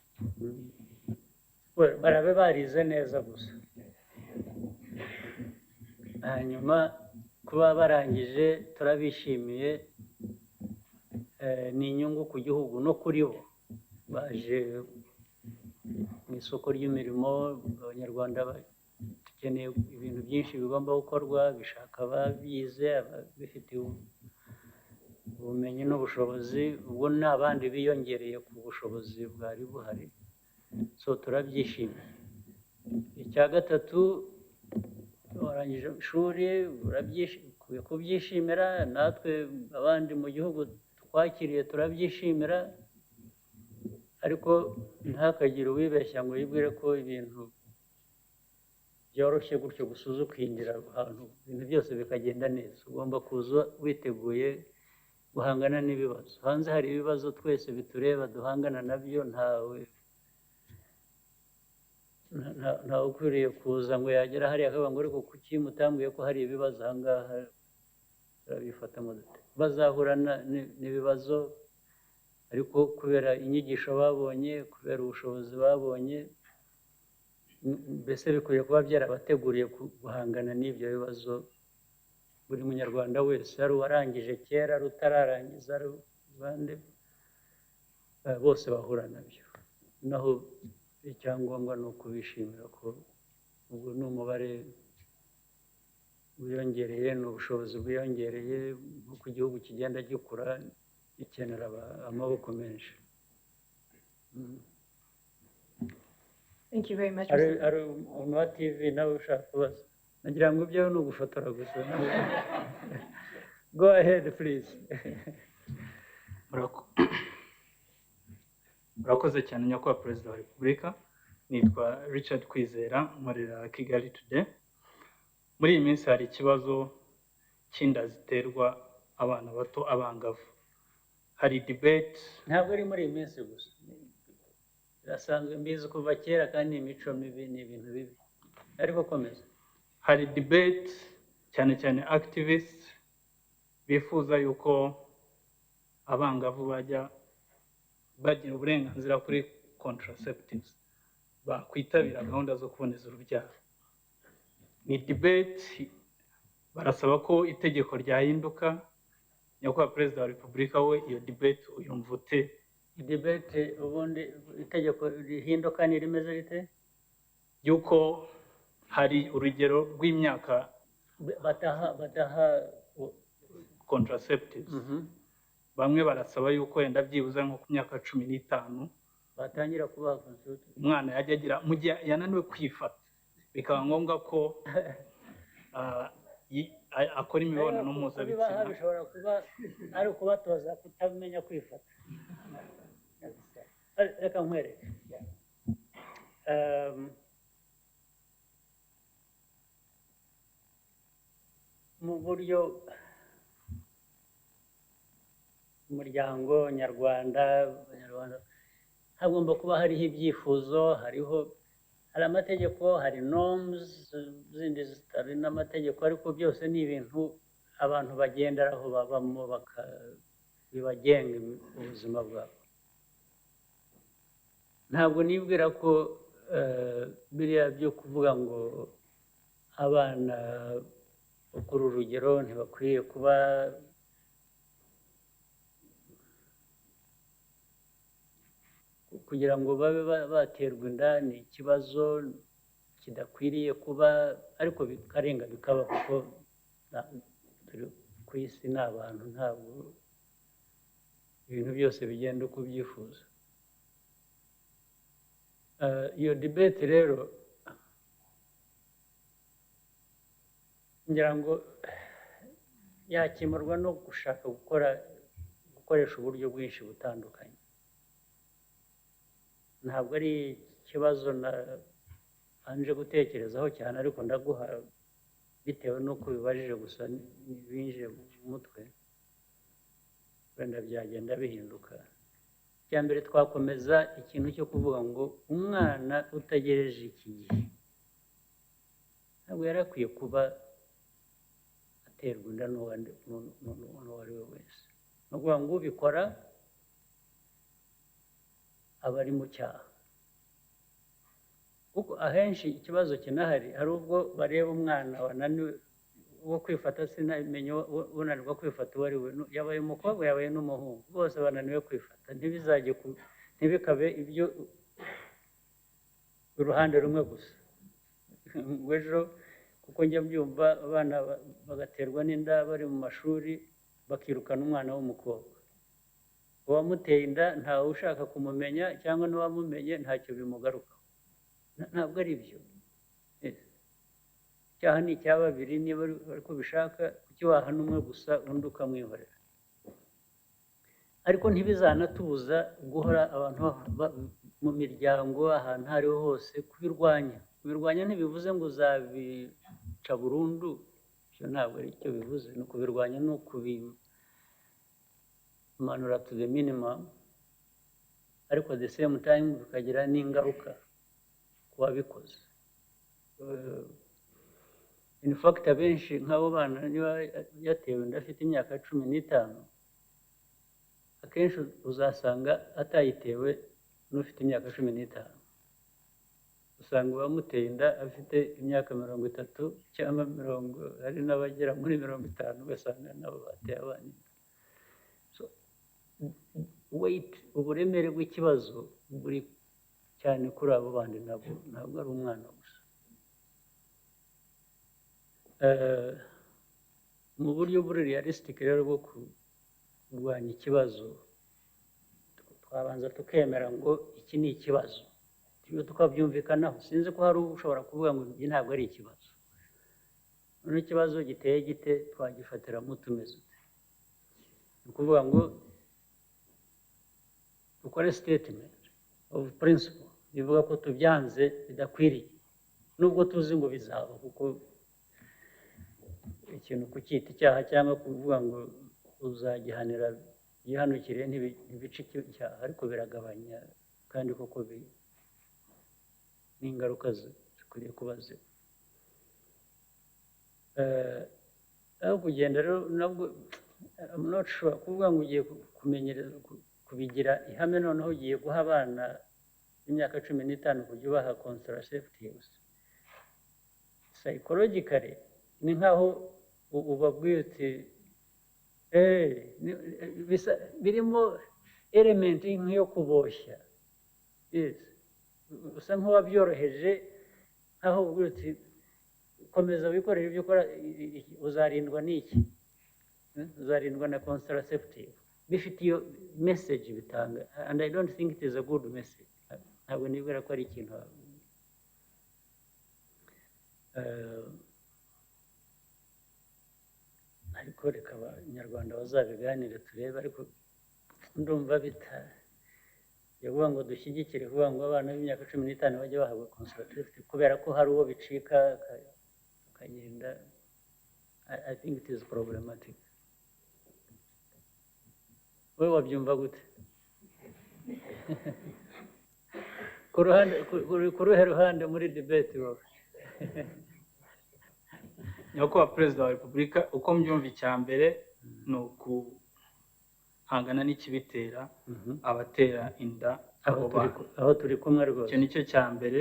barabe barize neza gusa, hanyuma kuba barangije turabishimiye, ni inyungu ku gihugu no kuri bo. Baje mu isoko ry'imirimo, abanyarwanda dukeneye ibintu byinshi bigomba gukorwa, bishaka ababyize, ababifitiye ubumenyi n'ubushobozi, ubwo ni abandi biyongereye ku bushobozi bwari buhari, so turabyishimiye. Icya gatatu, warangije ishuri ukwiye kubyishimira, natwe abandi mu gihugu twakiriye turabyishimira, ariko ntihakagire uwibeshya ngo yibwire ko ibintu byoroshye gutyo gusa uza ukinjira ahantu ibintu byose bikagenda neza. Ugomba kuza witeguye guhangana n'ibibazo. Hanze hari ibibazo twese bitureba duhangana nabyo, ntawe ukwiriye kuza ngo yagera hariya akavuga ngo ariko kuki mutambwiye ko hari ibibazo aha ngaha, turabifatamo dute? Bazahura n'ibibazo, ariko kubera inyigisho babonye, kubera ubushobozi babonye, mbese bikwiye kuba byarabateguriye guhangana n'ibyo bibazo. Buri munyarwanda wese, ari uwarangije kera, ari utararangiza, ari abandi bose bahura nabyo. Naho icyangombwa ni ukubishimira ko ubu ni umubare wiyongereye, ni ubushobozi bwiyongereye, nk'uko igihugu kigenda gikura gikenera amaboko menshi. Thank you very much. Ari umuntu wa TV nawe ushaka kubaza, nagira ngo ibyo ni ugufotora gusa. Go ahead please. Murakoze cyane nyakubahwa Perezida wa Repubulika. Nitwa Richard Kwizera, nkorera Kigali Today. Muri iyi minsi hari ikibazo cy'inda ziterwa abana bato, abangavu. Hari debate. Ntabwo ari muri iyi minsi gusa, birasanzwe, mbizi kuva kera, kandi imico mibi ni ibintu bibi, ariko komeza. Hari debate cyane cyane activists bifuza yuko abangavu bajya bagira uburenganzira kuri contraceptives, bakwitabira gahunda zo kuboneza urubyaro. Ni debate, barasaba ko itegeko ryahinduka. Nyakubahwa Perezida wa Repubulika, we iyo debate uyumva ute? Debate ubundi itegeko rihinduka ni rimeze rite? Yuko hari urugero rw'imyaka bataha contraceptives. Bamwe barasaba yuko wenda byibuze nko ku myaka 15 batangira kubaha contraceptives, umwana yajya agira mu gihe yananiwe kwifata, bikaba ngombwa ko akora imibonano mpuzabitsina. Bishobora kuba ari ukubatoza kutamenya kwifata. Reka nkwereke mu buryo umuryango nyarwanda, abanyarwanda hagomba kuba hariho ibyifuzo, hari amategeko, hari norms zindi zitari n'amategeko, ariko byose ni ibintu abantu bagenderaho, babamo, bibagenga ubuzima bwabo. Ntabwo nibwira ko biriya byo kuvuga ngo abana kuri urugero ntibakwiye kuba kugira ngo babe baterwa inda, ni ikibazo kidakwiriye kuba, ariko bikarenga bikaba, kuko turi ku isi ni abantu, ntabwo ibintu byose bigenda uko ubyifuza. Iyo debate rero ngira ngo yakemurwa no gushaka gukoresha uburyo bwinshi butandukanye. Ntabwo ari ikibazo nanje gutekerezaho cyane, ariko ndaguha bitewe n'uko bibajije gusa, binjiye mu mutwe, wenda byagenda bihinduka. Icya mbere, twakomeza ikintu cyo kuvuga ngo umwana utagereje iki gihe ntabwo yari akwiye kuba guterwa inda n'uwo ari we wese ni ukuvuga ngo ubikora aba ari mu cyaha kuko ahenshi ikibazo kinahari hari ubwo bareba umwana wananiwe wo kwifata sinamenye unanirwa kwifata uwo ari we yabaye umukobwa yabaye n'umuhungu bose bananiwe kwifata ntibikabe ibyo uruhande rumwe gusa ejo kuko njya mbyumva abana bagaterwa n'inda bari mu mashuri bakirukana umwana w'umukobwa uwamuteye inda ntawe ushaka kumumenya cyangwa n'uwamumenye ntacyo bimugarukaho ntabwo ari byo icyaha ni icya babiri niba ariko bishaka kukiwahana umwe gusa undi ukamwihorera ariko ntibizanatubuza guhora abantu mu miryango ahantu aho ariho hose kubirwanya ntibivuze ngo uzabica burundu ibyo ntabwo ari cyo bivuze ni ukubirwanya ni ukubimanura to the minimum ariko at the same time bikagira n'ingaruka ku babikoze in fact abenshi nk'abo bana niba yatewe inda afite imyaka 15 akenshi uzasanga atayitewe n'ufite imyaka 15 usanga uwamuteye inda afite imyaka 30 cyangwa 40 hari n'abagera muri 50 ugasanga nabo bateye abana so weight uburemere bw'ikibazo buri cyane kuri abo bandi nabo ntabwo ari umwana gusa mu buryo buri realistic rero bwo kurwanya ikibazo twabanza tukemera ngo iki ni ikibazo tukabyumvikanaho sinzi ko hari ushobora kuvuga ngo iki ntabwo ari ikibazo none ikibazo giteye gite twagifatira mu tumeze ni ukuvuga ngo dukore statement of principle bivuga ko tubyanze bidakwiriye nubwo tuzi ngo bizaba kuko ikintu kucyita icyaha cyangwa kuvuga ngo uzagihanira gihanukire ntibice icyaha ariko biragabanya kandi koko n'ingaruka zikwiriye kuba ziba aho kugenda rero nabwo I'm not sure kuvuga ngo ugiye kumenyereza kubigira ihame noneho ugiye guha abana imyaka 15 kujya ubaha contraceptives psychologically ni nkaho ubabwiye uti birimo element nk'iyo kuboshya usa nk'uwabyoroheje nkaho ubwira uti komeza wikorera ibyo ukora uzarindwa n'iki uzarindwa na contraceptive bifite iyo message bitanga and I don't think it is a good message ntabwo nibwira ko ari ikintu ariko reka abanyarwanda bazabiganire turebe ariko ndumva yavuga ngo dushyigikire kuvuga ngo abana b'imyaka 15 bajye bahabwa contraceptive kubera ko hari uwo bicika akagenda I think it is problematic wowe wabyumva gute ku ruhe ruhande muri debate wowe nyakubahwa perezida wa repubulika uko mbyumva icya mbere ni ukuhangana n'ikibitera abatera inda aho turi kumwe rwose icyo nicyo cya mbere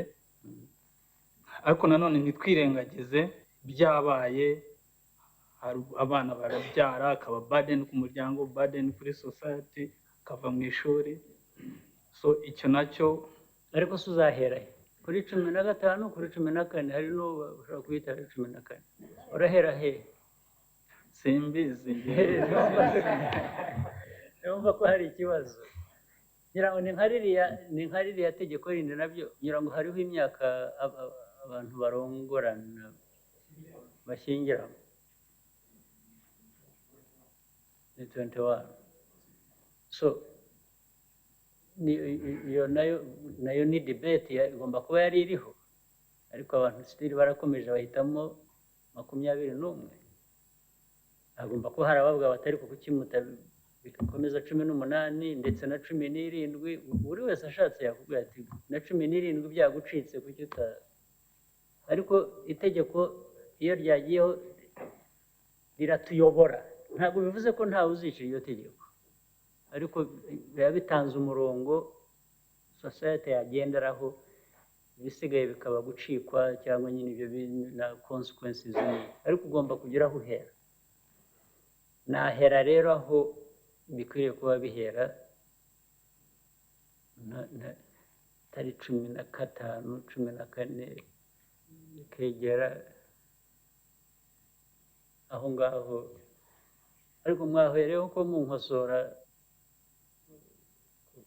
ariko nanone ntitwirengagize byabaye abana barabyara akaba burden ku muryango burden kuri society akava mu ishuri so icyo nacyo ariko se uzahera kuri 15 kuri 14 hari n'uwo ushobora kwita 14 urahera he simbizi urumva ko hari ikibazo ngira ngo ni nka ririya tegeko rindi nabyo ngira ngo hariho imyaka abantu barongorana bashyingiramo ni 21 so iyo nayo ni debate igomba kuba yari iriho ariko abantu still barakomeje bahitamo 21 agomba kuba hari abavuga batari kukimuta bikomeza 18 ndetse na 17 buri wese ashatse yakubwira ati na 17 byagucitse kuki ariko itegeko iyo ryagiyeho riratuyobora ntabwo bivuze ko ntawe uzica iryo tegeko ariko biba bitanze umurongo society yagenderaho ibisigaye bikaba gucikwa cyangwa nyine ibyo na consequences ariko ugomba kugira aho uhera nahera rero aho bikwiriye kuba bihera tari 15 14 bikegera aho ngaho ariko mwahereyeho ko munkosora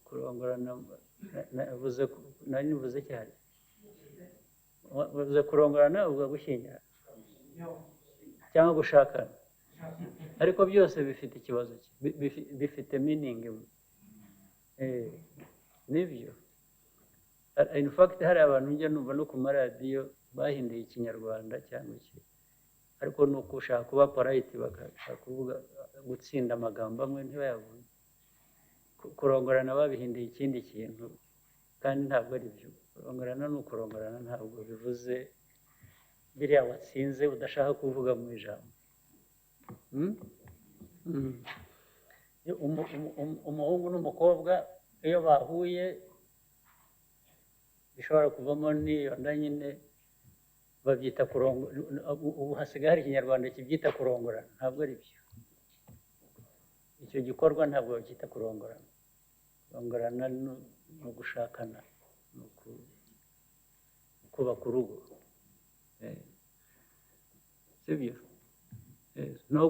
kurongorana navuze cyane bavuze kurongorana ubwo gushyingira cyangwa gushakana ariko byose bifite ikibazo bifite meaning nibyo in fact hari abantu njya numva no ku maradiyo bahinduye ikinyarwanda cyangwa iki ariko ni uko ushaka kuba polite bakashaka kuvuga gutsinda amagambo amwe ntibayavuge kurongorana babihinduye ikindi kintu kandi ntabwo ari byo kurongorana ni ukurongorana ntabwo bivuze biriya watsinze udashaka kuvuga mu ijambo umuhungu n'umukobwa iyo bahuye bishobora kuvamo n'iyo nda nyine babyita kurongora ubu hasigaye hari ikinyarwanda kibyita kurongorana ntabwo ari byo icyo gikorwa ntabwo bacyita kurongorana kurongorana ni ugushakana ni kubaka urugo sibyo no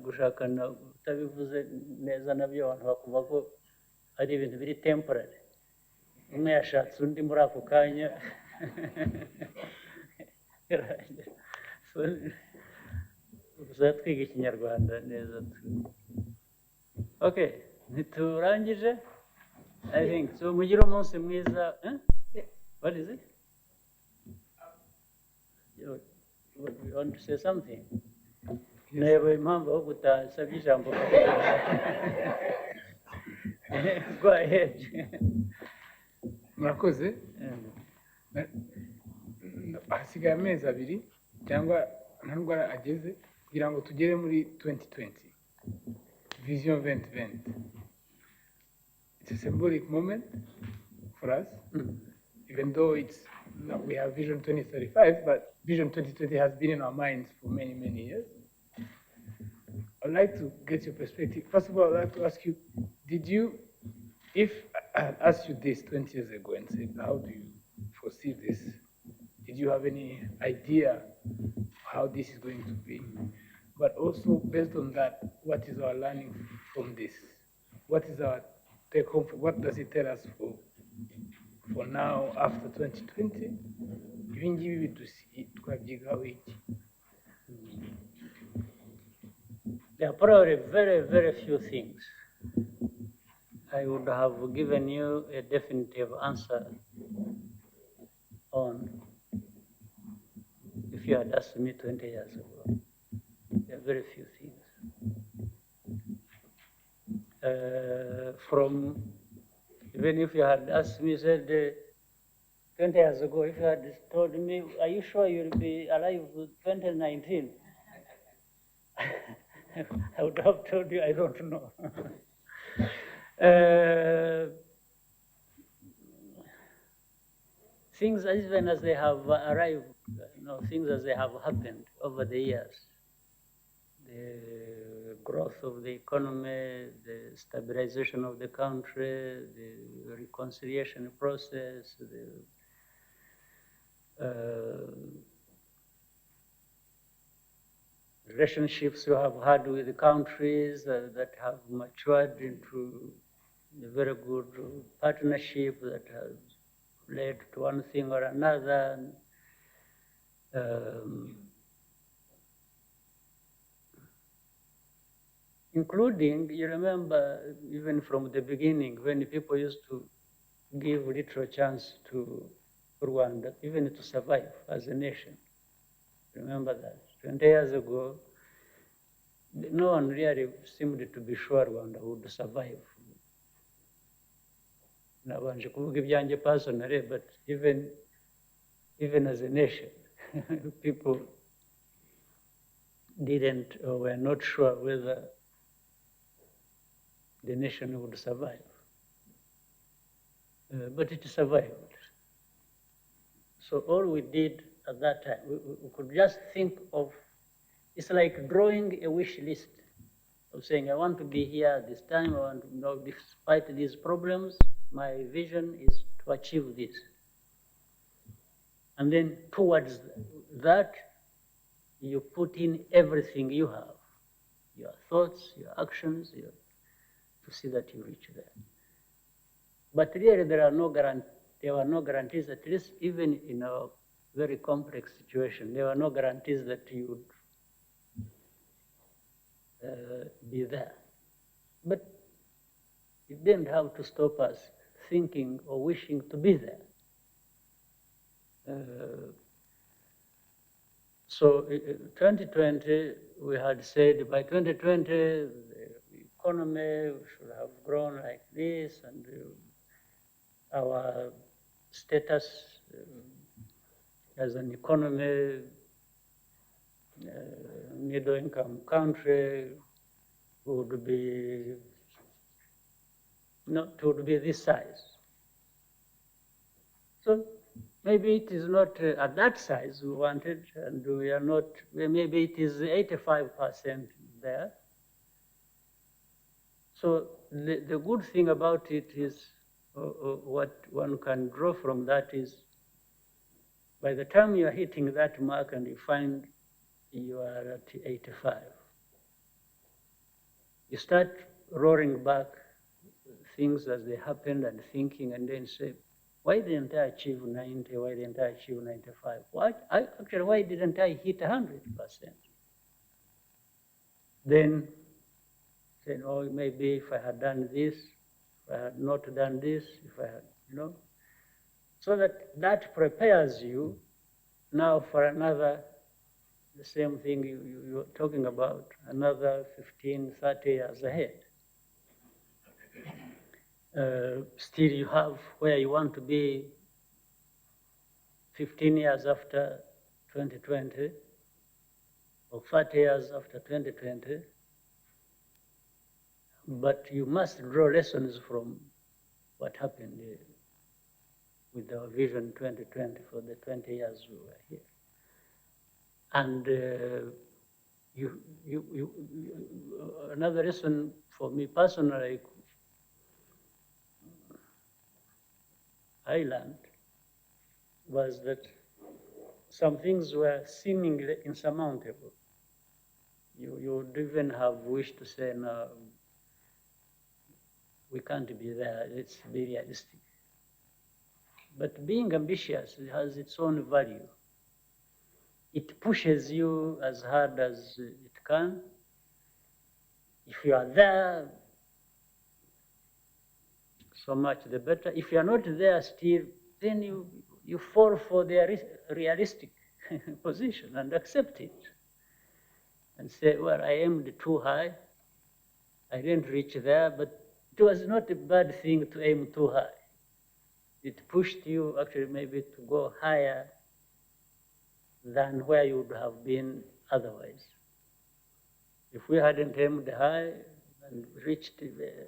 gushakana utabivuze neza nabyo abantu bakumva ko ari ibintu biri temporary umwe yashatse undi muri ako kanya gusa twiga ikinyarwanda neza okay ntiturangije I think so mugire umunsi mwiza what is it you want to say something nebe impamvu aho gutasabye ijambo go ahead murakoze hasigaye amezi abiri cyangwa ntabwo ageze kugira ngo tugere muri 2020 vision 2020 it's a symbolic moment for us even though we have vision 2035 but vision 2020 has been in our minds for many years. I'd like to get your perspective. First of all, I'd like to ask you, if I had asked you this 20 years ago and said, how do you foresee this? Did you have any idea how this is going to be? But also, based on that, what is our learning from this? What is our take home? What does it tell us for now, after 2020? There are probably very few things. I would have given you a definitive answer on if you had asked me 20 years ago. There are very few things. Even if you had asked me, said 20 years ago, if you had told me, are you sure you'll be alive with 2019? I would have told you, I don't know. Things even as they have arrived, things as they have happened over the years. The growth of the economy, the stabilization of the country, the reconciliation process, the relationships you have had with the countries that have matured into a very good partnership that has led to one thing or another. Including, you remember, even from the beginning, when people used to give little chance to Rwanda, even to survive as a nation. Remember that. 20 years ago, no one really seemed to be sure Rwanda would survive. Nabanje kuvuga ibyanjye personally, but even as a nation, people didn't or were not sure whether the nation would survive. But it survived. So all we did at that time, we could just think of, it's like drawing a wish list of saying, I want to be here at this time, I want to know, despite these problems, my vision is to achieve this. And then towards that, you put in everything you have, your thoughts, your actions, to see that you reach there. But really, there were no guarantees, at least even in a very complex situation, there were no guarantees that you would be there. But it didn't have to stop us thinking or wishing to be there. So 2020, we had said by 2020, the economy should have grown like this, and our status as an economy, middle-income country, would be this size. So maybe it is not at that size we wanted, and we are not, maybe it is 85% there. So the good thing about it is, what one can draw from that is, by the time you are hitting that mark and you find you are at 85, you start rolling back things as they happened and thinking, and then say, why didn't I achieve 90? Why didn't I achieve 95? Actually, why didn't I hit 100%? Then say, oh, maybe if I had done this, if I had not done this, if I had, so that prepares you now for another, the same thing you're talking about, another 15, 30 years ahead. Still you have where you want to be 15 years after 2020, or 30 years after 2020, but you must draw lessons from what happened with our Vision 2020 for the 20 years we were here. And another lesson for me personally, I learned, was that some things were seemingly insurmountable. You would even have wished to say, no, we can't be there, let's be realistic. But being ambitious has its own value. It pushes you as hard as it can. If you are there, so much the better. If you are not there still, then you fall for the realistic position and accept it. And say, well, I aimed too high. I didn't reach there, but it was not a bad thing to aim too high. It pushed you actually maybe to go higher than where you would have been otherwise. If we hadn't aimed high and reached the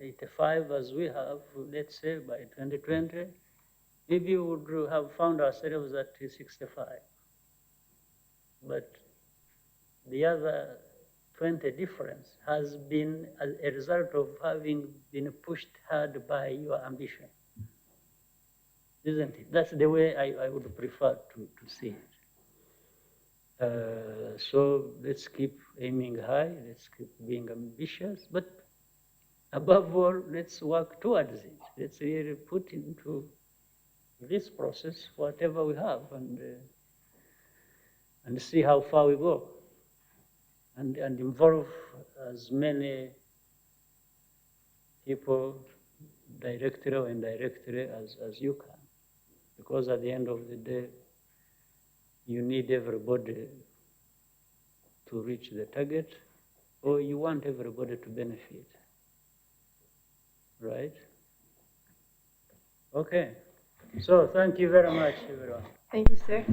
85 as we have, let's say by 2020, maybe we would have found ourselves at 65. But the other 20 difference has been as a result of having been pushed hard by your ambition. Isn't it? That's the way I would prefer to see it. So let's keep aiming high, let's keep being ambitious, but above all, let's work towards it. Let's really put into this process whatever we have and see how far we go. And involve as many people, directly or indirectly, as you can. Because at the end of the day, you need everybody to reach the target, or you want everybody to benefit. Right? Okay. So thank you very much, everyone. Thank you, sir.